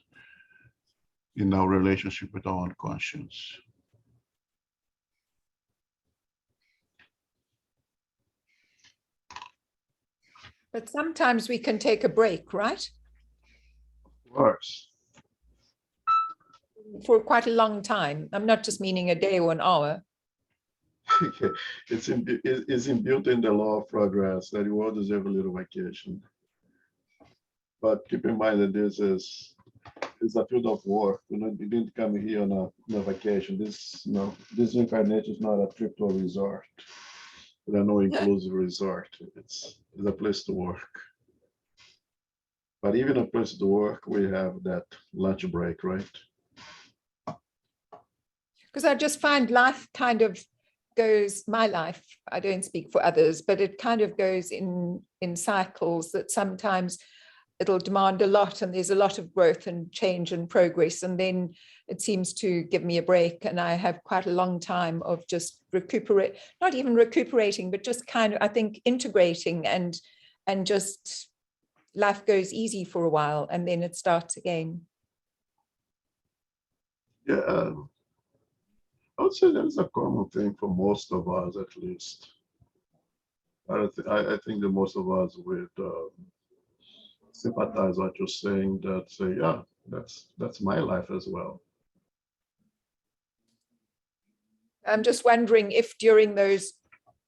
in our relationship with our own conscience. But sometimes we can take a break, right? Of course. For quite a long time. I'm not just meaning a day or an hour. It's inbuilt in the law of progress that you all deserve a little vacation. But keep in mind that this is a field of work. You didn't come here on a vacation. This incarnation is not a trip to a resort. There are no inclusive resort. It's a place to work. But even a place to work, we have that lunch break, right? Because I just find life kind of goes, my life, I don't speak for others, but it kind of goes in cycles that sometimes it'll demand a lot and there's a lot of growth and change and progress. And then it seems to give me a break. And I have quite a long time of just not even recuperating, but just kind of, I think, integrating and just life goes easy for a while and then it starts again. Yeah, I would say that's a common thing for most of us, at least. I think that most of us would sympathize what you're saying, that say, yeah, that's my life as well. I'm just wondering if during those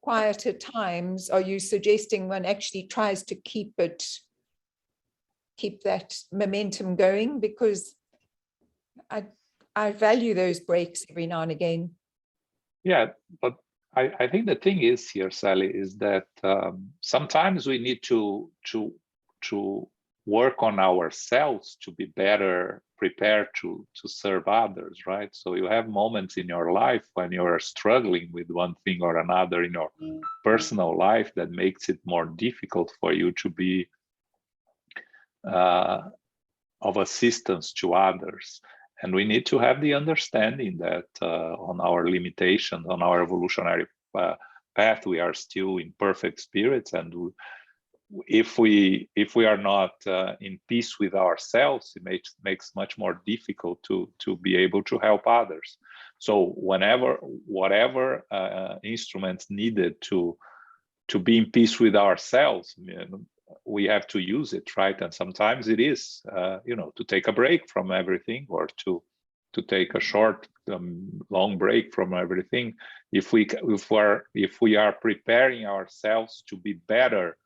quieter times, are you suggesting one actually tries to keep that momentum going? Because I value those breaks every now and again. Yeah, but I think the thing is here, Sally, is that sometimes we need to work on ourselves to be better prepared to serve others, right? So you have moments in your life when you are struggling with one thing or another in your personal life that makes it more difficult for you to be of assistance to others. And we need to have the understanding that on our limitations, on our evolutionary path, we are still imperfect spirits, and if we are not in peace with ourselves, it makes much more difficult to be able to help others. So whatever instruments needed to be in peace with ourselves, we have to use it, right? And sometimes it is, to take a break from everything, or to take a short, long break from everything. If we are preparing ourselves to be better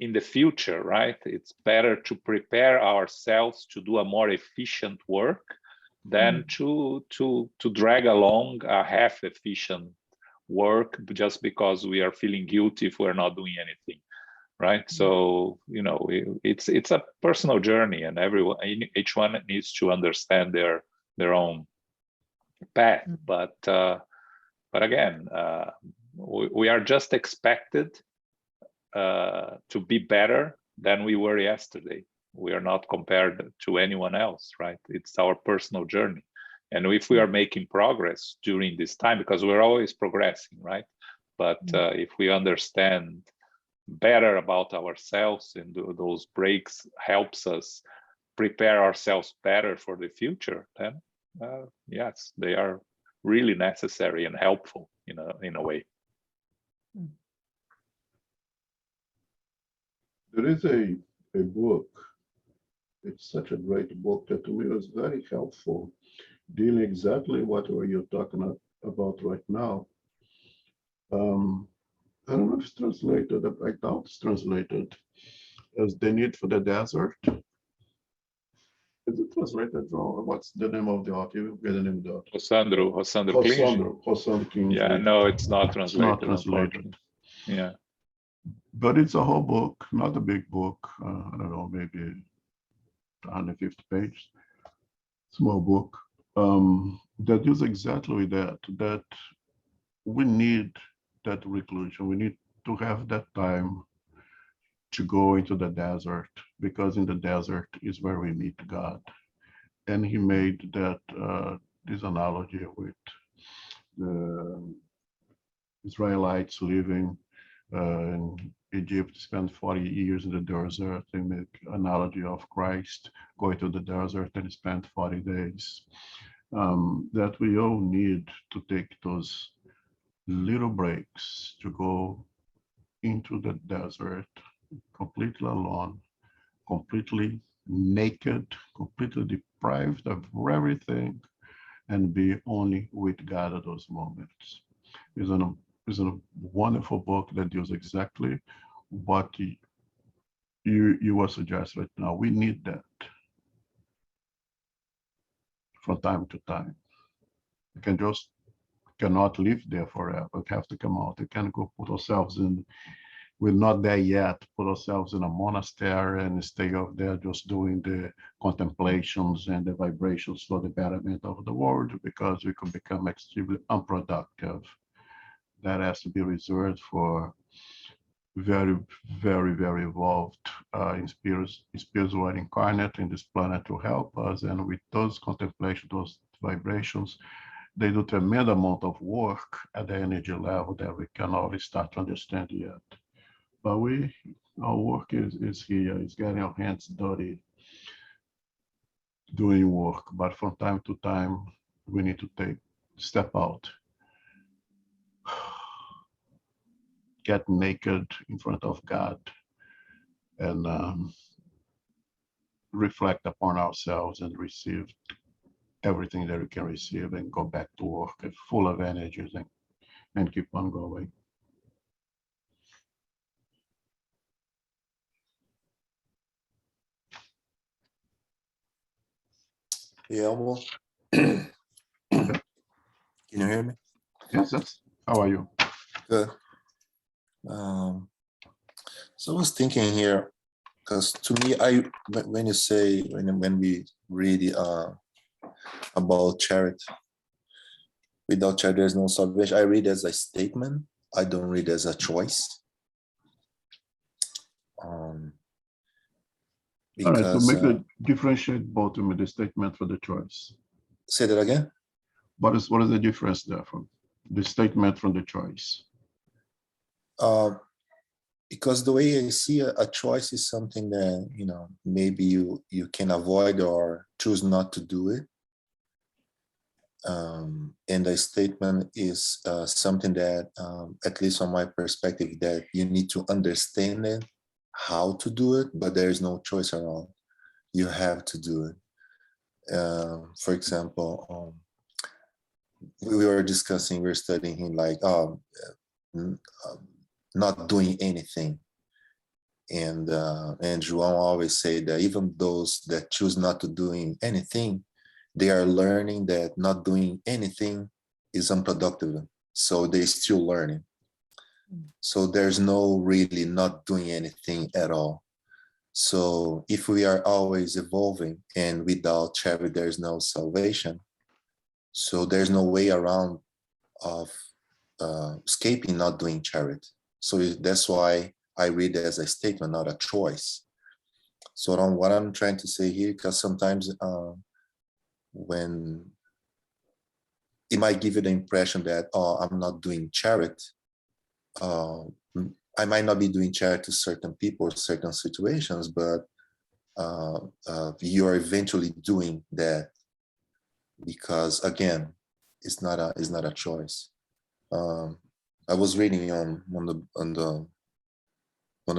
in the future, right? It's better to prepare ourselves to do a more efficient work than to drag along a half-efficient work just because we are feeling guilty if we're not doing anything, right? So it's a personal journey, and each one needs to understand their own path. But again, we are just expected to be better than we were yesterday. We are not compared to anyone else, right? It's our personal journey. And if we are making progress during this time, because we're always progressing, right? But if we understand better about ourselves, and those breaks helps us prepare ourselves better for the future, then yes, they are really necessary and helpful in a way. There is a book. It's such a great book that to me was very helpful, dealing exactly what you're talking about right now. I don't know if it's translated. I doubt it's translated as The Need for the Desert. Is it translated wrong? What's the name of the author? You get the name of the author. Hossandro Kingsley. Yeah, no, it's not translated. It's not translated. Yeah. But it's a whole book, not a big book. I don't know, maybe 150 pages. Small book. That is exactly that we need that reclusion. We need to have that time to go into the desert, because in the desert is where we meet God. And he made that this analogy with the Israelites living in Egypt, spent 40 years in the desert. They make analogy of Christ going to the desert and spent 40 days. That we all need to take those little breaks to go into the desert completely alone, completely naked, completely deprived of everything, and be only with God at those moments. It's a wonderful book that deals exactly what you were suggesting right now. We need that from time to time. We cannot live there forever. We have to come out. We can't go put ourselves in. We're not there yet. Put ourselves in a monastery and stay up there just doing the contemplations and the vibrations for the betterment of the world, because we could become extremely unproductive. That has to be reserved for very, very, very involved in spirits who are incarnate in this planet to help us. And with those contemplations, those vibrations, they do tremendous amount of work at the energy level that we can always start to understand yet. But our work is here. It's getting our hands dirty, doing work. But from time to time, we need to step out, get naked in front of God, and reflect upon ourselves and receive everything that we can receive, and go back to work full of energies and keep on going. Yeah, well, can you hear me? Yes, how are you? Good. So I was thinking here, because to me, when you say, when we read about charity, without charity there's no salvation, I read as a statement. I don't read as a choice. All right, so Because make the differentiate both with the statement for the choice. say that again. What is the difference there from the statement from the choice? Because the way I see a choice is something that, maybe you can avoid or choose not to do it. And a statement is something that, at least from my perspective, that you need to understand it, how to do it, but there is no choice around. You have to do it. For example, we were studying like not doing anything. And João always say that even those that choose not to do anything, they are learning that not doing anything is unproductive. So they're still learning. So there's no really not doing anything at all. So if we are always evolving, and without charity, there's no salvation. So there's no way around of escaping not doing charity. So that's why I read it as a statement, not a choice. So what I'm trying to say here, because sometimes when it might give you the impression that, oh, I'm not doing charity, I might not be doing charity to certain people, certain situations, but you are eventually doing that, because again, it's not a choice. I was reading on one of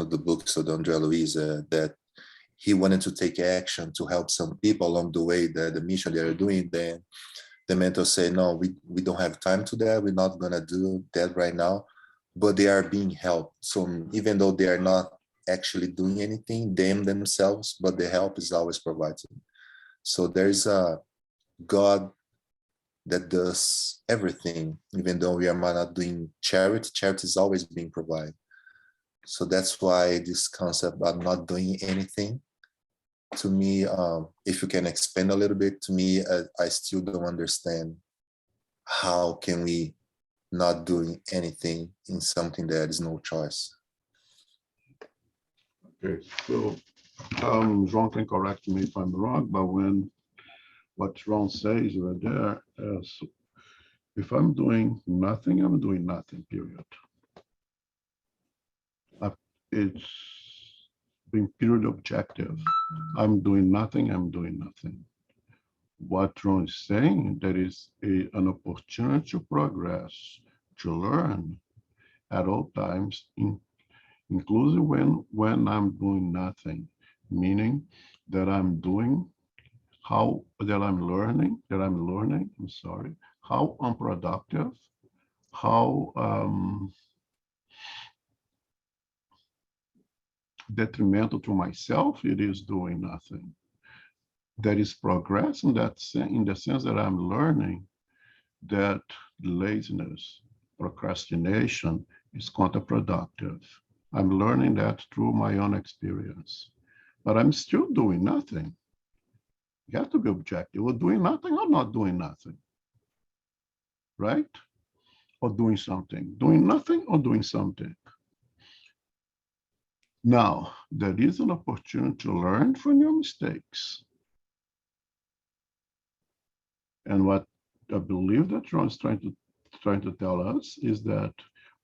the books of Andre Luiz that he wanted to take action to help some people along the way, that the mission they are doing. Then the mentor said, no, we don't have time to that. We're not gonna do that right now, but they are being helped. So even though they are not actually doing anything themselves, but the help is always provided. So there's a God that does everything, even though we are not doing charity. Charity is always being provided. So that's why this concept of not doing anything, to me, if you can expand a little bit, to me, I still don't understand how can we not doing anything in something that is no choice. Okay, so João can correct me if I'm wrong, but what João says right there is, if I'm doing nothing, I'm doing nothing, period. It's being period objective. I'm doing nothing, I'm doing nothing. What João is saying, there is an opportunity to progress, to learn at all times, inclusive when I'm doing nothing, meaning that I'm learning, how unproductive, how detrimental to myself it is doing nothing. There is progress in the sense that I'm learning that laziness, procrastination is counterproductive. I'm learning that through my own experience, but I'm still doing nothing. You have to be objective. We're doing nothing or not doing nothing, right? Or doing something, doing nothing or doing something. Now, there is an opportunity to learn from your mistakes. And what I believe that Ron is trying to tell us is that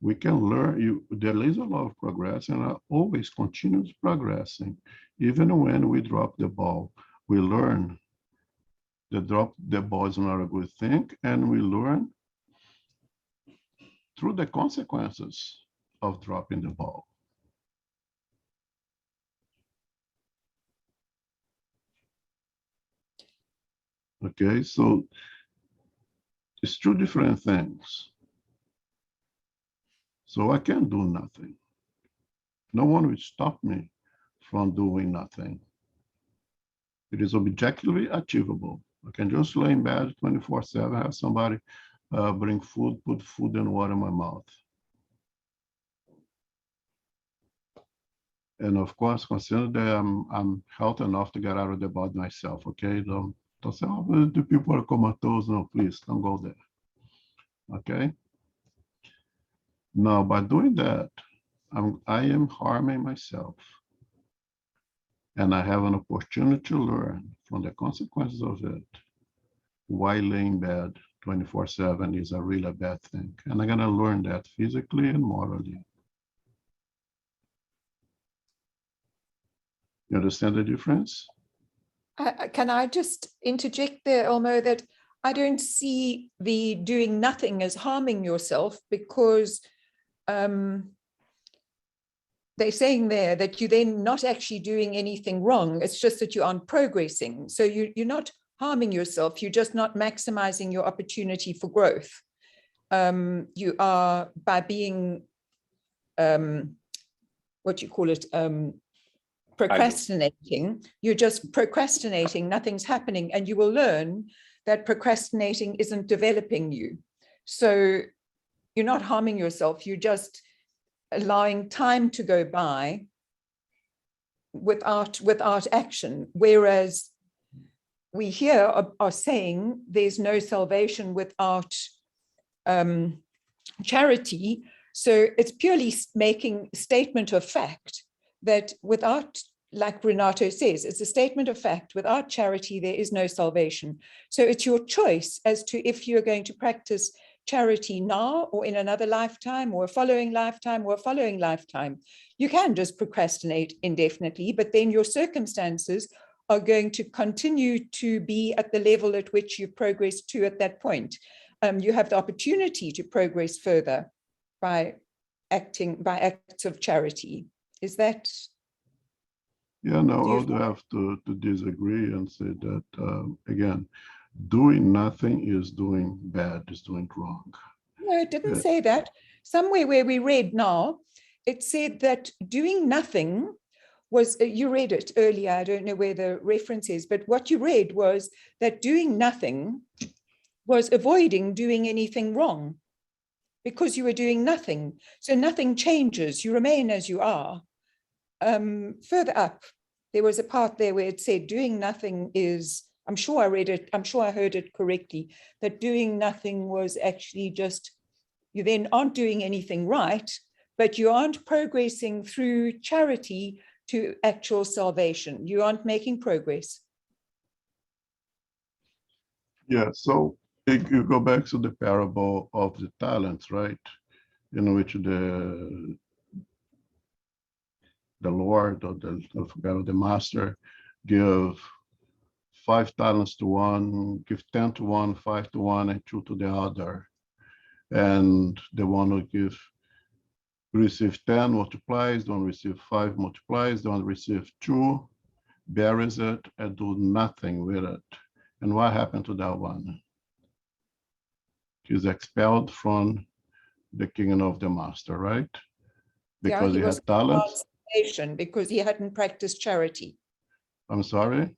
we can learn. There is a lot of progress, and I always continues progressing. Even when we drop the ball, we learn that drop the ball is not a good thing, and we learn through the consequences of dropping the ball. Okay, so it's two different things. So I can do nothing. No one will stop me from doing nothing. It is objectively achievable. I can just lay in bed 24/7, have somebody bring food, put food and water in my mouth. And of course, consider that I'm healthy enough to get out of the body myself, okay? Don't say, oh, the people are comatose. No, please, don't go there, okay? Now, by doing that, I am harming myself. And I have an opportunity to learn from the consequences of it. Why laying in bed 24/7 is a really bad thing. And I'm gonna learn that physically and morally. You understand the difference? Can I just interject there, Elmo, that I don't see the doing nothing as harming yourself, because they're saying there that you're then not actually doing anything wrong. It's just that you aren't progressing. So you're not harming yourself. You're just not maximizing your opportunity for growth. You are, by being, what you call it, procrastinating, you're just procrastinating, nothing's happening, and you will learn that procrastinating isn't developing you. So you're not harming yourself, you're just allowing time to go by without action. Whereas we here are saying there's no salvation without charity. So it's purely making a statement of fact that without, like Renato says, it's a statement of fact, without charity, there is no salvation. So it's your choice as to if you're going to practice charity now or in another lifetime or a following lifetime or a following lifetime. You can just procrastinate indefinitely, but then your circumstances are going to continue to be at the level at which you progress to at that point. You have the opportunity to progress further by acts of charity. Is that? Yeah, no, I would have to disagree and say that, again, doing nothing is doing bad, is doing wrong. No, it didn't say that. Somewhere where we read now, it said that doing nothing was, you read it earlier, I don't know where the reference is, but what you read was that doing nothing was avoiding doing anything wrong because you were doing nothing. So nothing changes, you remain as you are. Further up, there was a part there where it said doing nothing is, I'm sure I read it, I'm sure I heard it correctly, that doing nothing was actually just, you then aren't doing anything right, but you aren't progressing through charity to actual salvation. You aren't making progress. Yeah, so you go back to the parable of the talents, right? In which the Lord or the master give 5 talents to one, give 10 to one, 5 to one, and 2 to the other. And the one who receive 10 multiplies, the one receive 5 multiplies, the one receive 2 buries it and do nothing with it. And what happened to that one? He's expelled from the kingdom of the master, right? Because he had talents. Because he hadn't practiced charity. I'm sorry?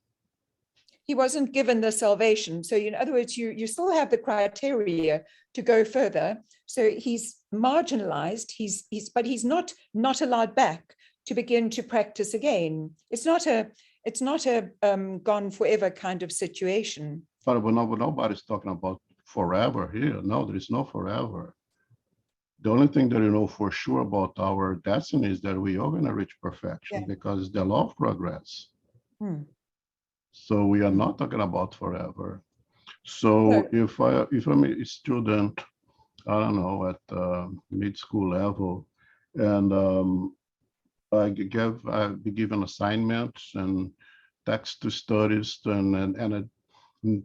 He wasn't given the salvation. So in other words, you still have the criteria to go further. So he's marginalized, but he's not allowed back to begin to practice again. It's not a gone forever kind of situation. But nobody's talking about forever here. No, there is no forever. The only thing that you know for sure about our destiny is that we are going to reach perfection, because it's the law of progress. So we are not talking about forever. So if I'm a student I don't know, at mid-school level. And I'd be given assignments and text to studies, and it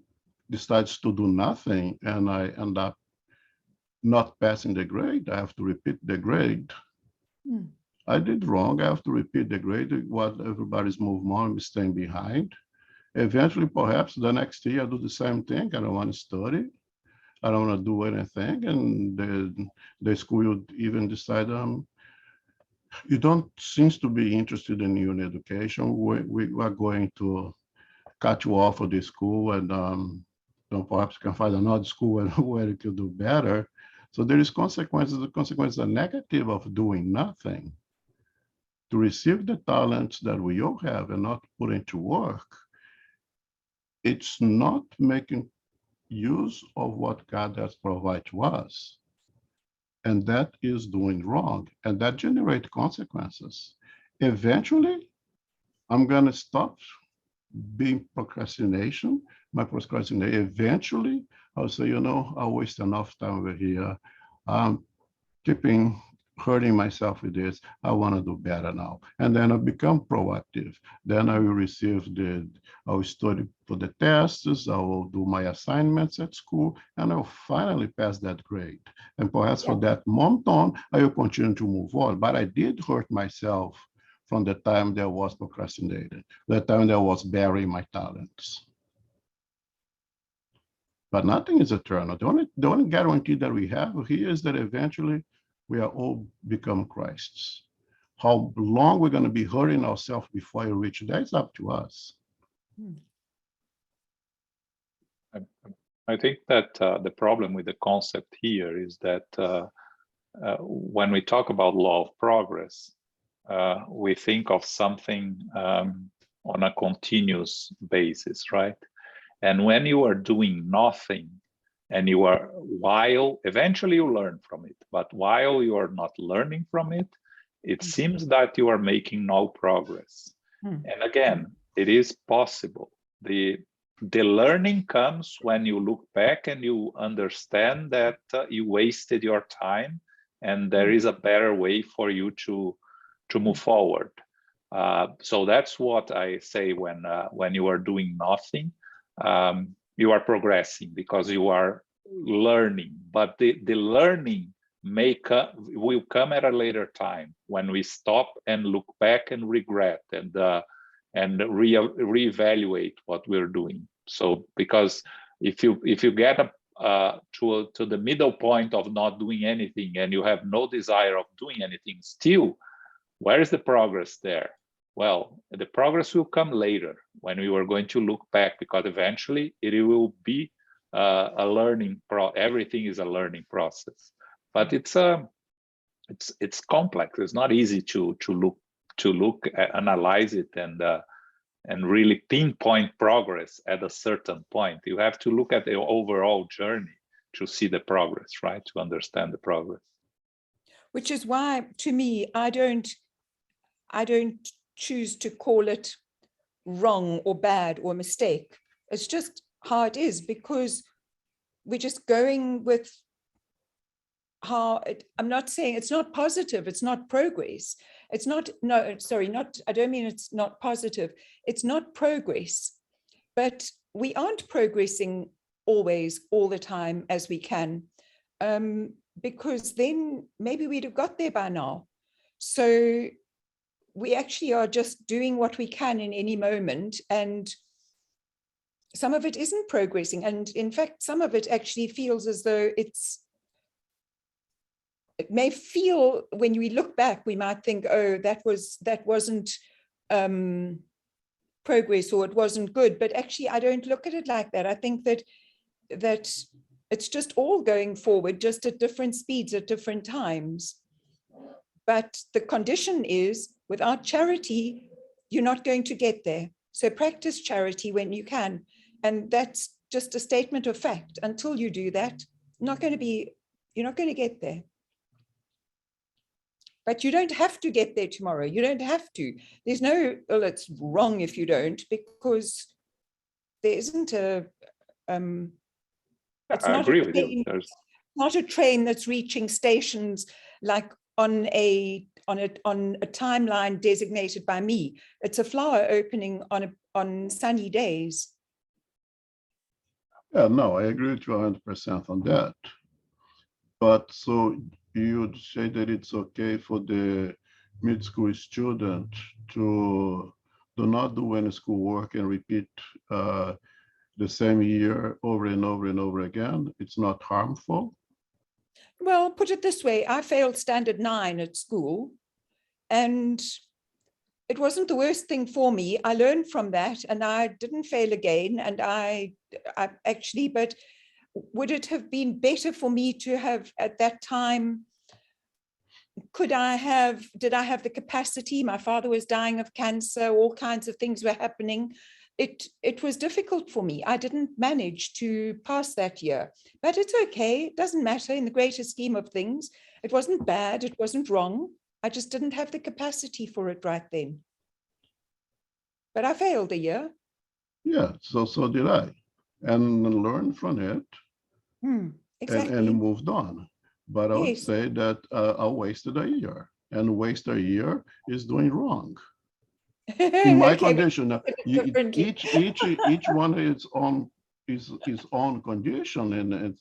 decides to do nothing, and I end up not passing the grade. I have to repeat the grade. Hmm. I did wrong. I have to repeat the grade. What everybody's moving on, I'm staying behind. Eventually, perhaps the next year, I do the same thing. I don't want to study. I don't want to do anything. And the school would even decide, you don't seem to be interested in your education. We are going to cut you off of the school, and perhaps you can find another school where you can do better. So there is consequences. The consequences are negative of doing nothing. To receive the talents that we all have and not put into work, it's not making use of what God has provided to us. And that is doing wrong, and that generates consequences. Eventually, I'm going to stop being procrastination, my procrastination. Eventually, I'll say, I waste enough time over here. Keeping hurting myself with this. I want to do better now. And then I become proactive. Then I will I will study for the tests, I will do my assignments at school, and I'll finally pass that grade. And perhaps for that moment on, I will continue to move on. But I did hurt myself from the time that I was procrastinating, the time that I was burying my talents. But nothing is eternal. The only guarantee that we have here is that eventually we are all become Christs. How long we're going to be hurting ourselves before we reach that is up to us. I think that the problem with the concept here is that when we talk about law of progress, we think of something on a continuous basis, right? And when you are doing nothing, and eventually you learn from it, but while you are not learning from it, it seems that you are making no progress. And again, it is possible. The learning comes when you look back and you understand that you wasted your time, and there is a better way for you to move forward. So that's what I say when you are doing nothing. You are progressing because you are learning, but the learning will come at a later time when we stop and look back and regret and reevaluate what we're doing. So because if you get to the middle point of not doing anything and you have no desire of doing anything still, where is the progress there? Well, the progress will come later when we are going to look back, because eventually it will be a learning everything is a learning process. But it's complex. It's not easy to look analyze it and really pinpoint progress at a certain point. You have to look at the overall journey to see the progress, right? To understand the progress. Which is why, to me, I don't choose to call it wrong or bad or mistake. It's just how it is, because we're just going with how I'm not saying it's not positive, it's not progress. It's not, no, sorry, not, I don't mean it's not positive. It's not progress, but we aren't progressing always, all the time as we can, because then maybe we'd have got there by now. So we actually are just doing what we can in any moment, and some of it isn't progressing. And in fact, some of it actually feels as though it may feel, when we look back, we might think, oh, that wasn't progress, or it wasn't good. But actually, I don't look at it like that. I think that it's just all going forward, just at different speeds at different times. But the condition is, without charity, you're not going to get there. So practice charity when you can. And that's just a statement of fact. Until you do that, you're not going to get there. But you don't have to get there tomorrow. You don't have to. There's no, well, it's wrong if you don't, because there isn't a, I agree with you. not a train that's reaching stations like on a timeline designated by me. It's a flower opening on sunny days. Yeah, no, I agree with you 100% on that. But so you'd say that it's okay for the mid-school student to do not do any schoolwork and repeat the same year over and over and over again? It's not harmful? Well, put it this way, I failed standard 9 at school, and it wasn't the worst thing for me. I learned from that and I didn't fail again. And I actually, but would it have been better for me to have at that time, did I have the capacity? My father was dying of cancer, all kinds of things were happening. It was difficult for me. I didn't manage to pass that year, but it's okay. It doesn't matter in the greater scheme of things. It wasn't bad. It wasn't wrong. I just didn't have the capacity for it right then. But I failed a year. Yeah, so did I. And learned from it Exactly. and moved on. But I would Yes. say that I wasted a year, and waste a year is doing wrong. In my Okay, but condition, differently. each one is on his own condition, and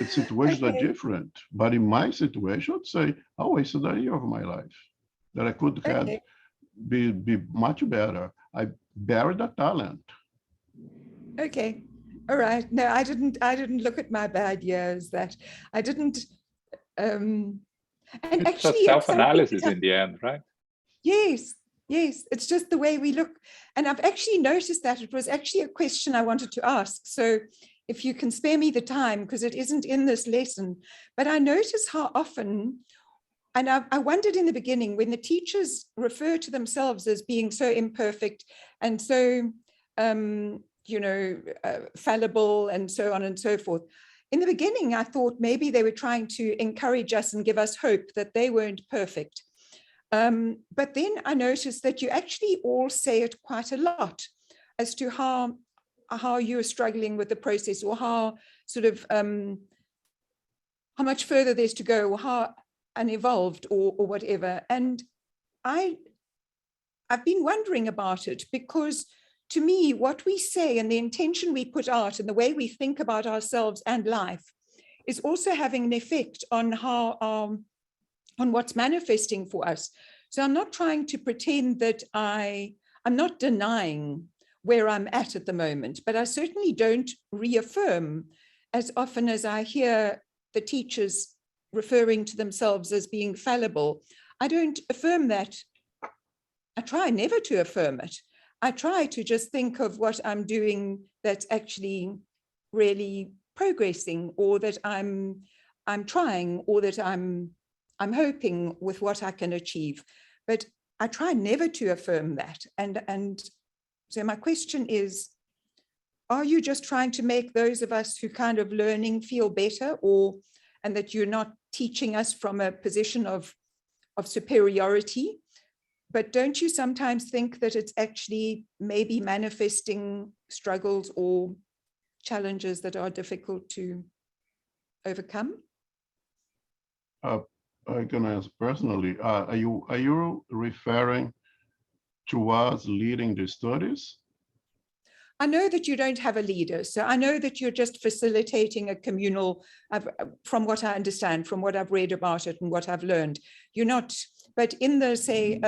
its situations are Okay, different. But in my situation, I'd say I wasted a year of my life that I could have okay, be much better. I buried a talent. okay. All right. No, I didn't look at my bad years. That I didn't. And It's actually, a it's something self-analysis that in the end, right? yes, yes. It's just the way we look. And I've actually noticed that it was actually a question I wanted to ask. So if you can spare me the time, because it isn't in this lesson, but I notice how often, and I wondered in the beginning when the teachers refer to themselves as being so imperfect and so, fallible and so on and so forth. In the beginning, I thought maybe they were trying to encourage us and give us hope that they weren't perfect. But then I noticed that you actually all say it quite a lot as to how you're struggling with the process, or how sort of how much further there's to go, or how unevolved or whatever. And I've been wondering about it, because to me, what we say and the intention we put out and the way we think about ourselves and life is also having an effect on how on what's manifesting for us. So I'm not trying to pretend that I'm not denying where I'm at the moment, but I certainly don't reaffirm as often as I hear the teachers referring to themselves as being fallible. I don't affirm that. I try never to affirm it. I try to just think of what I'm doing that's actually really progressing, or that I'm trying, or that I'm hoping with what I can achieve. But I try never to affirm that. And so my question is, are you just trying to make those of us who kind of learning feel better, and that you're not teaching us from a position of superiority? But don't you sometimes think that it's actually maybe manifesting struggles or challenges that are difficult to overcome? I can answer personally. Are you referring to us leading the studies? I know that you don't have a leader, so I know that you're just facilitating a communal, from what I understand, from what I've read about it and what I've learned. You're not, but in the, say,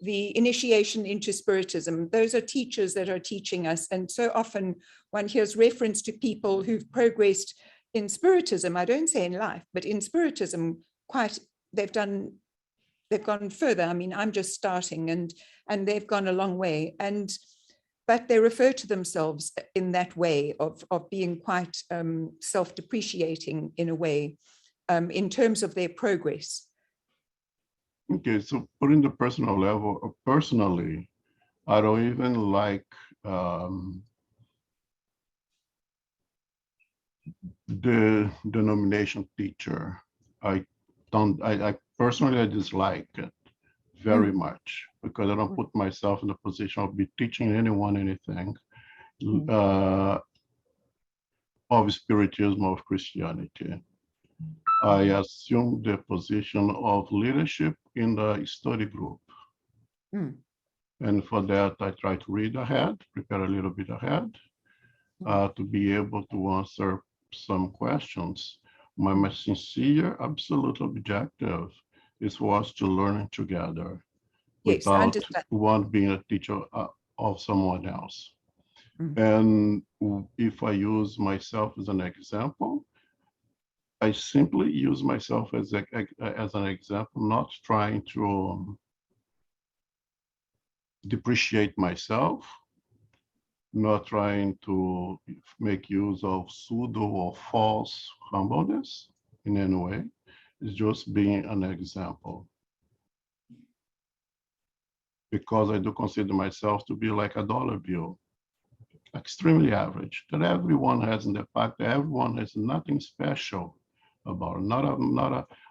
the initiation into Spiritism, those are teachers that are teaching us. And so often one hears reference to people who've progressed in Spiritism. I don't say in life, but in Spiritism, they've gone further. I mean, I'm just starting, and they've gone a long way. But they refer to themselves in that way of being quite self-depreciating in a way, in terms of their progress. Okay, so putting the personal level, personally, I don't even like the denomination teacher. I personally, I dislike it very much, because I don't put myself in the position of be teaching anyone anything. of Spiritism of Christianity. I assumed the position of leadership in the study group. Mm. And for that, I try to read ahead, prepare a little bit ahead, to be able to answer some questions. My sincere, absolute objective was to learn together Yes, I without understand. one being a teacher of someone else. Mm. And if I use myself as an example, I simply use myself as an example, not trying to depreciate myself, not trying to make use of pseudo or false humbleness in any way. It's just being an example. Because I do consider myself to be like a dollar bill, extremely average, that everyone has, in the fact that everyone has nothing special about it, not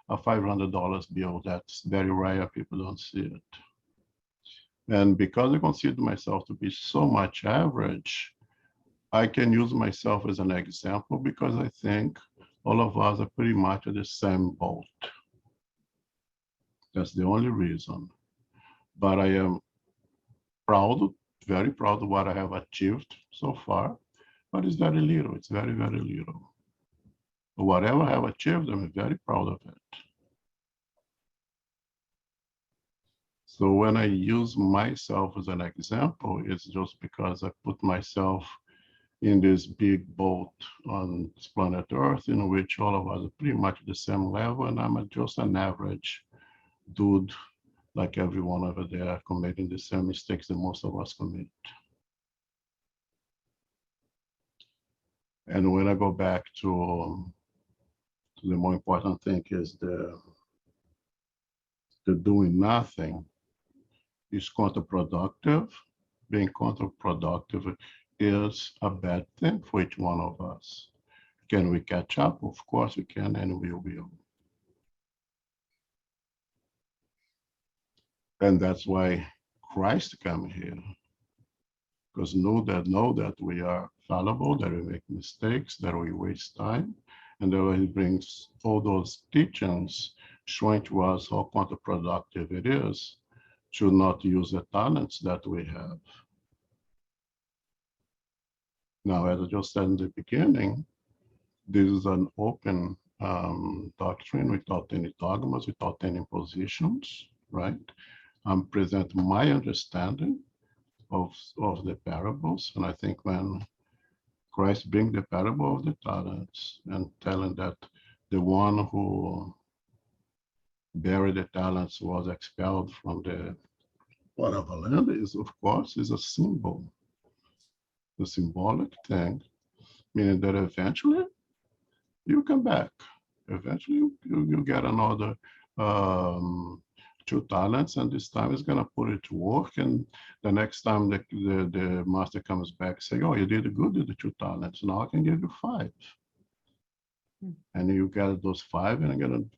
a $500 bill. That's very rare, people don't see it. And because I consider myself to be so much average, I can use myself as an example because I think all of us are pretty much at the same boat. That's the only reason. But I am proud, very proud of what I have achieved so far, but it's very little. It's very, very little. But whatever I have achieved, I'm very proud of it. So when I use myself as an example, it's just because I put myself in this big boat on this planet Earth, in which all of us are pretty much at the same level, and I'm just an average dude like everyone over there committing the same mistakes that most of us commit. And when I go back to the more important thing is the doing nothing is counterproductive. Being counterproductive is a bad thing for each one of us. Can we catch up? Of course we can, and we will. And that's why Christ came here. Because know that we are fallible, that we make mistakes, that we waste time, and that he brings all those teachings showing to us how counterproductive it is to not use the talents that we have. Now, as I just said in the beginning, this is an open doctrine without any dogmas, without any positions, right? I'm presenting my understanding of the parables, and I think when Christ brings the parable of the talents and telling that the one who buried the talents was expelled from the whatever land is, of course, is a symbol, a symbolic thing, meaning that eventually you come back. Eventually you get another 2 talents, and this time it's going to put it to work. And the next time the master comes back, say, oh, you did good with the 2 talents. Now I can give you 5. And you get those 5, and I'm going to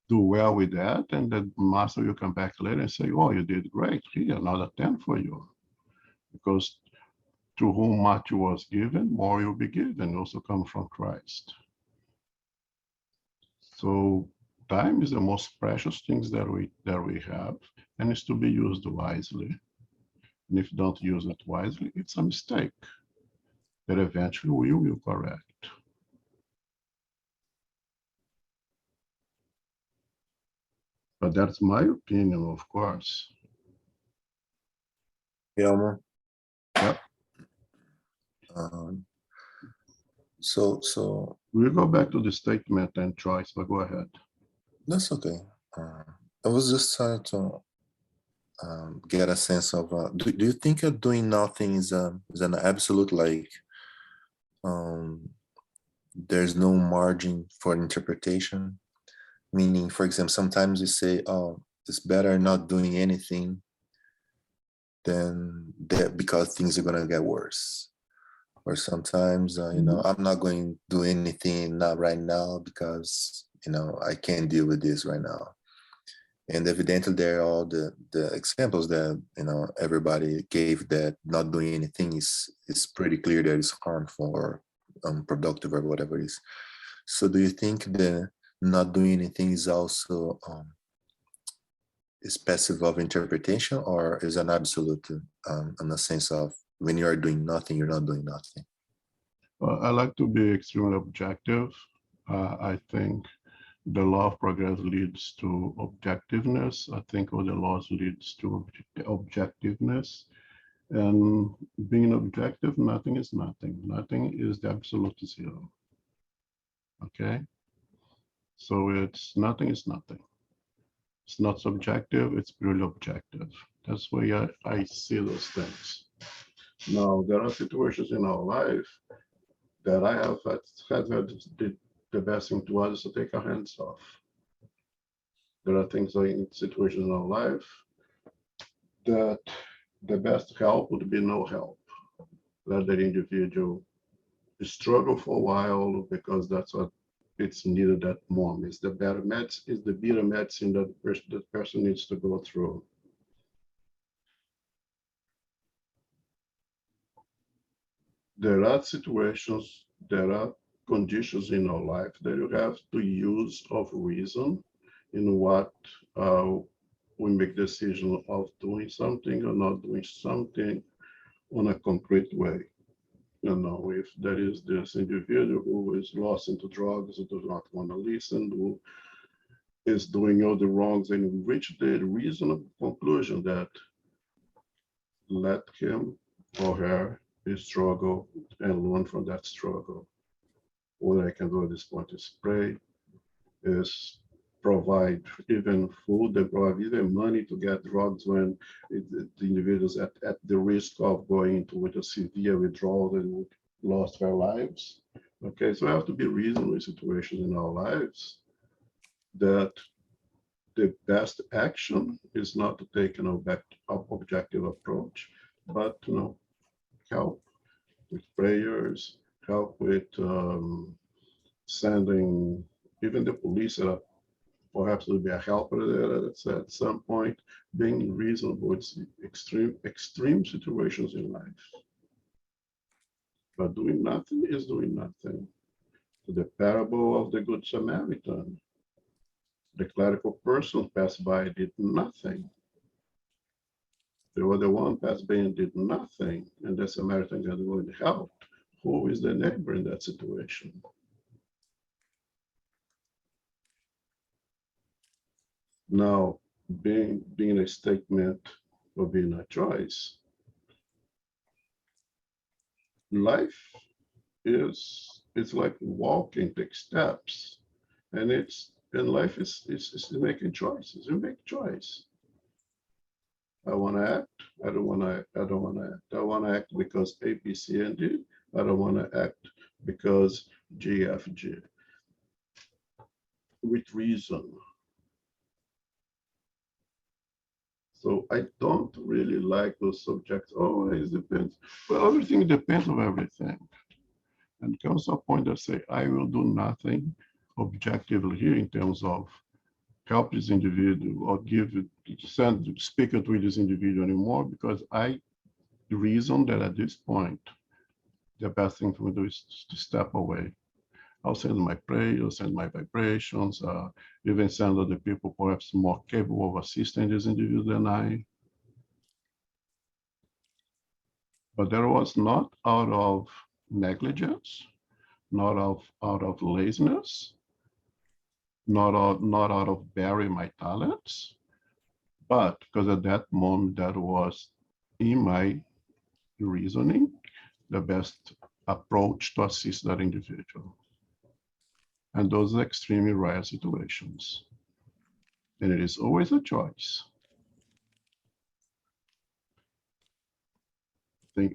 do well with that. And the master will come back later and say, oh, you did great. Here, another 10 for you. Because to whom much was given, more will be given. Also come from Christ. So time is the most precious things that we have, and it's to be used wisely. And if you don't use it wisely, it's a mistake that eventually we will correct. But that's my opinion, of course. Elmer. Yep. So We'll go back to the statement and choice, but go ahead. that's okay. I was just trying to get a sense of, do you think doing nothing is an absolute, like, there's no margin for interpretation? Meaning, for example, sometimes you say, oh, it's better not doing anything than that because things are going to get worse. Or sometimes, you know, I'm not going to do anything, not right now, because, you know, I can't deal with this right now. And evidently there are all the examples that, you know, everybody gave, that not doing anything is pretty clear that it's harmful or unproductive or whatever it is. So do you think the not doing anything is also is passive of interpretation, or is an absolute in the sense of when you are doing nothing, you're not doing nothing? Well, I like to be extremely objective. I think the law of progress leads to objectiveness. I think all the laws leads to objectiveness. And being objective, nothing is nothing. Nothing is the absolute zero. Okay? So it's nothing is nothing. It's not subjective, it's purely objective. That's why I see those things. Now, there are situations in our life that I have had the best thing to us is to take our hands off. There are things like in situations in our life that the best help would be no help. Let that individual struggle for a while because that's what it's needed at the moment. It's the better medicine, is the bitter medicine that the person needs to go through. There are situations, there are conditions in our life that you have to use of reason in what we make decision of doing something or not doing something on a concrete way. You know, if there is this individual who is lost into drugs, who does not want to listen, who is doing all the wrongs, and reach the reasonable conclusion that let him or her struggle and learn from that struggle. What I can do at this point is pray, is provide even food and provide even money to get drugs when the individuals at the risk of going into a severe withdrawal and lost their lives. Okay, so we have to be reasonable in situations in our lives that the best action is not to take an objective approach, but help with prayers, help with sending even the police perhaps will be a helper there at some point, being reasonable. It's extreme situations in life. But doing nothing is doing nothing. The parable of the Good Samaritan. The clerical person passed by, did nothing. The other one passed by and did nothing, and the Samaritan got going to help. Who is the neighbor in that situation? Now, being a statement or being a choice, life it's like walking, take steps, and life is making choices. You make choice. I want to act. I don't want to act. I want to act because A, B, C, and D. I don't want to act because G, F, G. With reason. So I don't really like those subjects. Oh, it depends. Well, everything depends on everything. And comes a point that say, I will do nothing objectively here in terms of help this individual or speak it with this individual anymore, because I reason that at this point, the best thing for me to do is to step away. I'll send my prayers, send my vibrations, even send other people perhaps more capable of assisting this individual than I. But there was not out of negligence, not out of laziness, not out of burying my talents, but because at that moment that was in my reasoning the best approach to assist that individual. And those are extremely rare situations. And it is always a choice.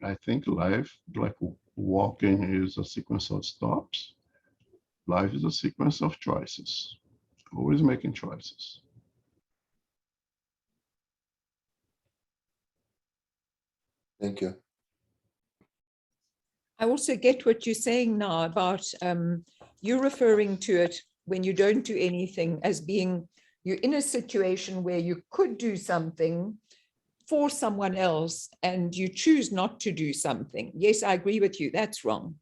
I think life, like walking, is a sequence of stops. Life is a sequence of choices, always making choices. Thank you. I also get what you're saying now about you referring to it when you don't do anything as being you're in a situation where you could do something for someone else and you choose not to do something. Yes, I agree with you. That's wrong.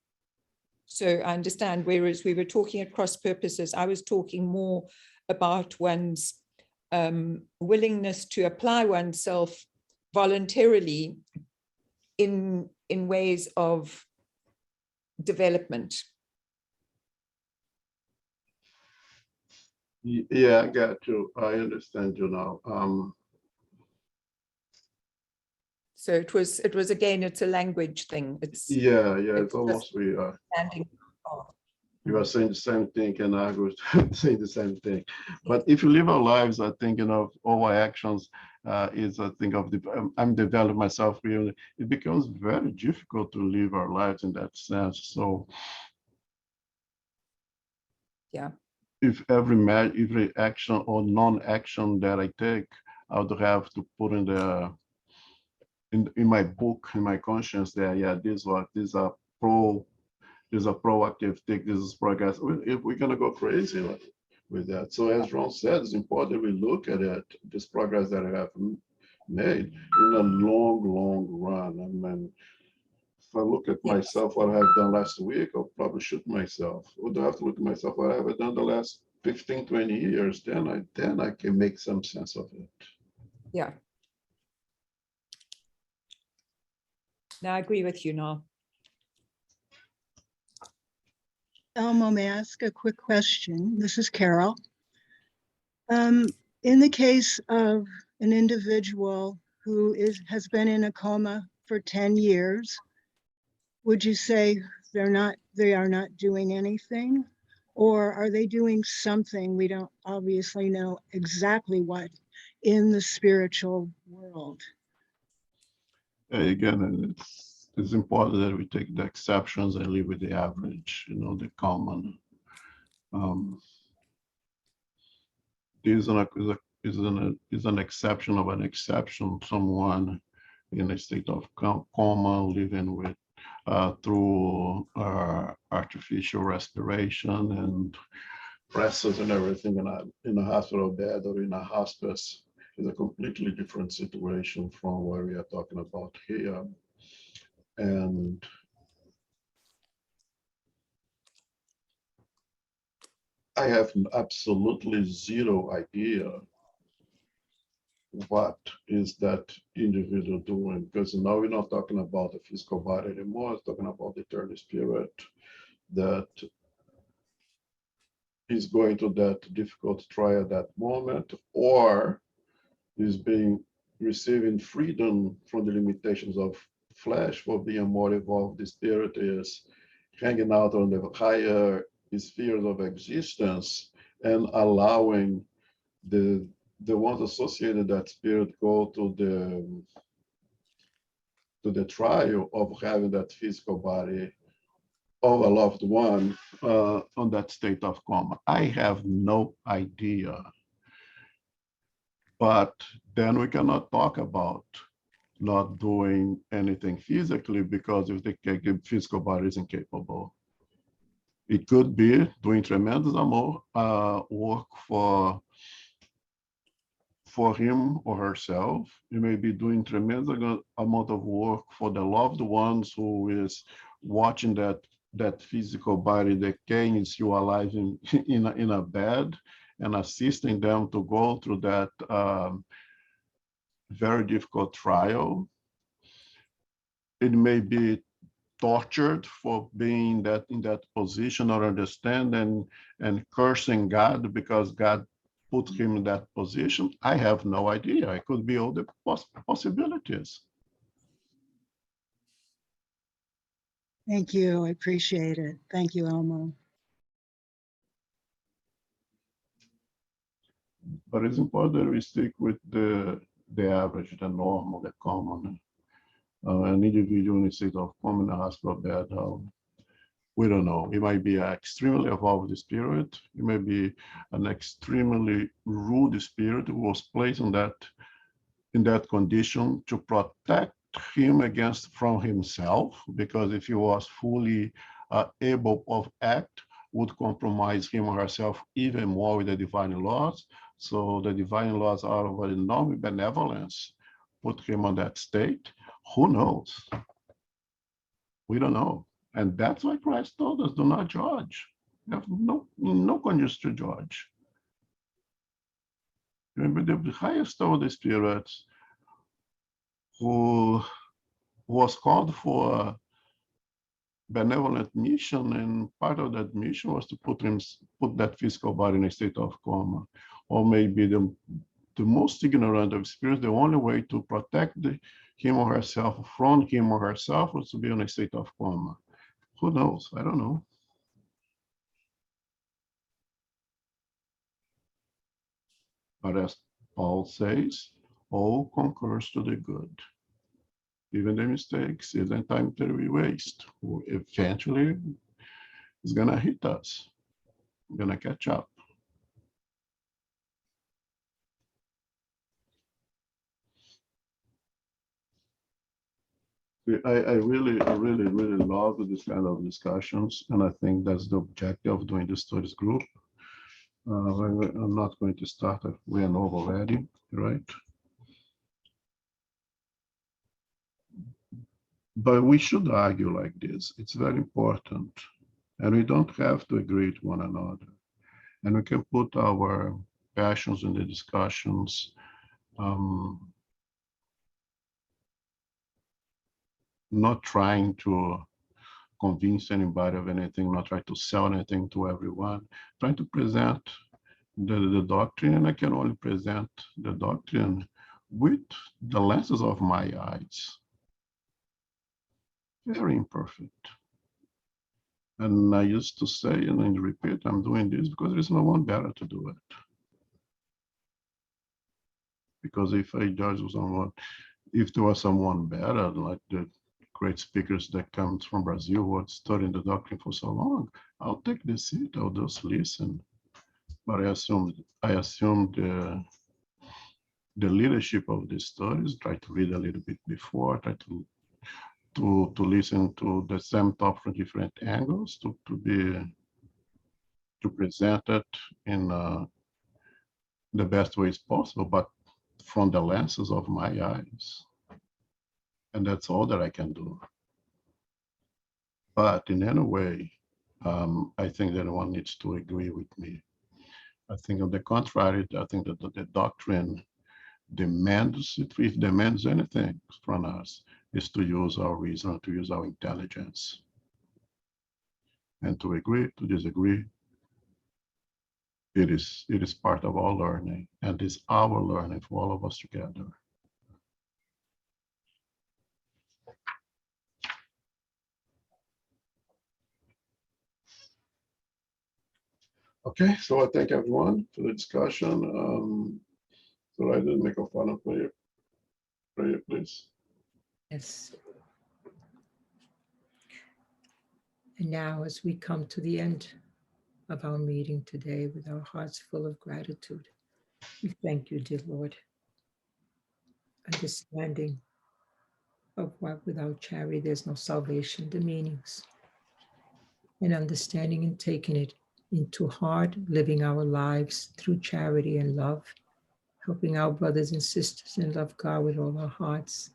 So I understand, whereas we were talking at cross purposes, I was talking more about one's willingness to apply oneself voluntarily in ways of development. Yeah, I got you. I understand you now. So it was again, it's a language thing. It's Yeah, it's it's almost we are. standing. You are saying the same thing, and I was saying the same thing. But if you live our lives, I think, all our actions is, I think, I'm developing myself really. It becomes very difficult to live our lives in that sense. So, Yeah. if every action or non-action that I take, I would have to put in my book, in my conscience, that yeah, these are proactive thing, this is progress. If we're gonna go crazy with that. So as Ron said, it's important we look at it, this progress that I have made in a long run. I mean, if I look at myself, what I have done last week, I'll probably shoot myself. I would have to look at myself, what I have done the last 15, 20 years, then I can make some sense of it. Yeah. No, I agree with you, Noel. Elmo, may I ask a quick question? This is Carol. In the case of an individual who has been in a coma for 10 years, would you say they are not doing anything? Or are they doing something, we don't obviously know exactly what, in the spiritual world? Again, it's important that we take the exceptions and live with the average, the common. This is an exception of an exception. Someone in a state of coma, living with through artificial respiration and presses and everything in a hospital bed or in a hospice is a completely different situation from what we are talking about here. And I have absolutely zero idea what is that individual doing, because now we're not talking about the physical body anymore, it's talking about the eternal spirit that is going to that difficult trial at that moment, or is receiving freedom from the limitations of flesh for being more evolved. The spirit is hanging out on the higher spheres of existence and allowing the ones associated that spirit go to the trial of having that physical body of a loved one on that state of coma. I have no idea. But then we cannot talk about not doing anything physically, because if the physical body is incapable. It could be doing tremendous amount work for him or herself. You may be doing tremendous amount of work for the loved ones who is watching that physical body that is still alive in a bed, and assisting them to go through that very difficult trial. It may be tortured for being in that position, or understand and cursing God because God put him in that position. I have no idea. It could be all the possibilities. Thank you, I appreciate it. Thank you, Elmo. But it's important that we stick with the average, the normal, the common. An individual in a state of coma in a hospital bed, we don't know. It might be an extremely evolved spirit. It may be an extremely rude spirit who was placed in that condition to protect him from himself, because if he was fully able of act, would compromise him or herself even more with the divine laws. So the divine laws are of enormous benevolence, put him on that state. Who knows? We don't know. And that's why Christ told us, do not judge. You have no conscience to judge. Remember, the highest of the spirits who was called for a benevolent mission, and part of that mission was to put that physical body in a state of coma. Or maybe the most ignorant of spirits, the only way to protect him or herself from him or herself was to be in a state of coma. Who knows? I don't know. But as Paul says, all concurs to the good. Even the mistakes, even time that we waste, eventually it's gonna hit us. We're gonna catch up. I really love this kind of discussions, and I think that's the objective of doing the studies group. I'm not going to start. We are over already, right? But we should argue like this. It's very important, and we don't have to agree with one another. And we can put our passions in the discussions. Not trying to convince anybody of anything, not trying to sell anything to everyone, trying to present the doctrine, and I can only present the doctrine with the lenses of my eyes. Very imperfect. And I used to say, and I repeat, I'm doing this because there is no one better to do it. Because if I judge someone, if there was someone better, like the great speakers that comes from Brazil who had studied the doctrine for so long, I'll take the seat, I'll just listen. But I assumed the leadership of the studies, try to read a little bit before, try to listen to the same talk from different angles, to present it in the best ways possible, but from the lenses of my eyes. And that's all that I can do. But in any way, I think that one needs to agree with me. I think on the contrary, I think that the doctrine demands, if it demands anything from us, is to use our reason, to use our intelligence. And to agree, to disagree, it is part of our learning, and it's our learning for all of us together. Okay, so I thank everyone for the discussion. So I did make a final prayer, please. Yes. And now, as we come to the end of our meeting today with our hearts full of gratitude, we thank you, dear Lord. Understanding of what without charity there's no salvation, the meanings, and understanding and taking it into heart, living our lives through charity and love, helping our brothers and sisters and love God with all our hearts.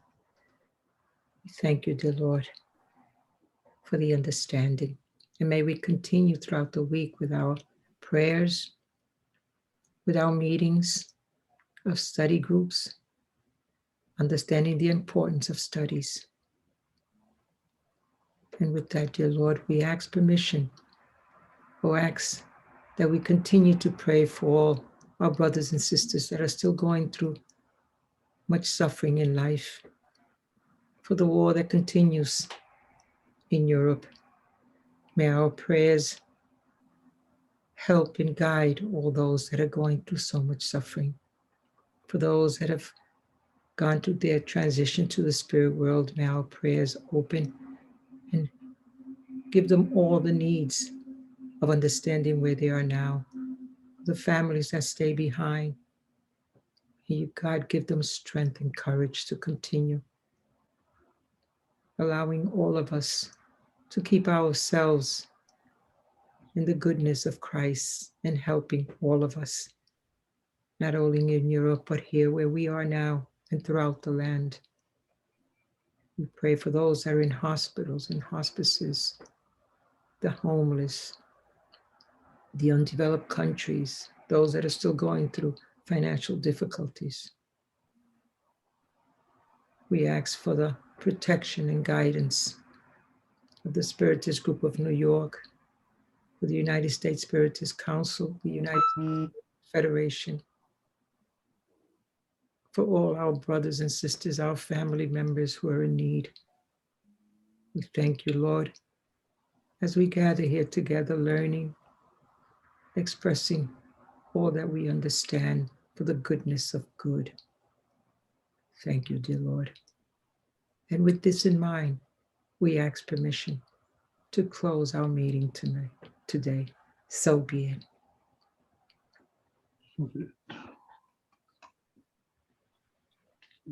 We thank you, dear Lord, for the understanding. And may we continue throughout the week with our prayers, with our meetings of study groups, understanding the importance of studies. And with that, dear Lord, we ask permission, or ask that we continue to pray for all our brothers and sisters that are still going through much suffering in life, for the war that continues in Europe. May our prayers help and guide all those that are going through so much suffering. For those that have gone through their transition to the spirit world, may our prayers open and give them all the needs of understanding where they are now. The families that stay behind, may you, God, give them strength and courage to continue, allowing all of us to keep ourselves in the goodness of Christ and helping all of us, not only in Europe, but here where we are now and throughout the land. We pray for those that are in hospitals and hospices, the homeless, the undeveloped countries, those that are still going through financial difficulties. We ask for the protection and guidance of the Spiritist Group of New York, for the United States Spiritist Council, the United States Federation, for all our brothers and sisters, our family members who are in need. We thank you, Lord, as we gather here together, learning, expressing all that we understand for the goodness of good. Thank you, dear Lord. And with this in mind, we ask permission to close our meeting today. So be it. Okay.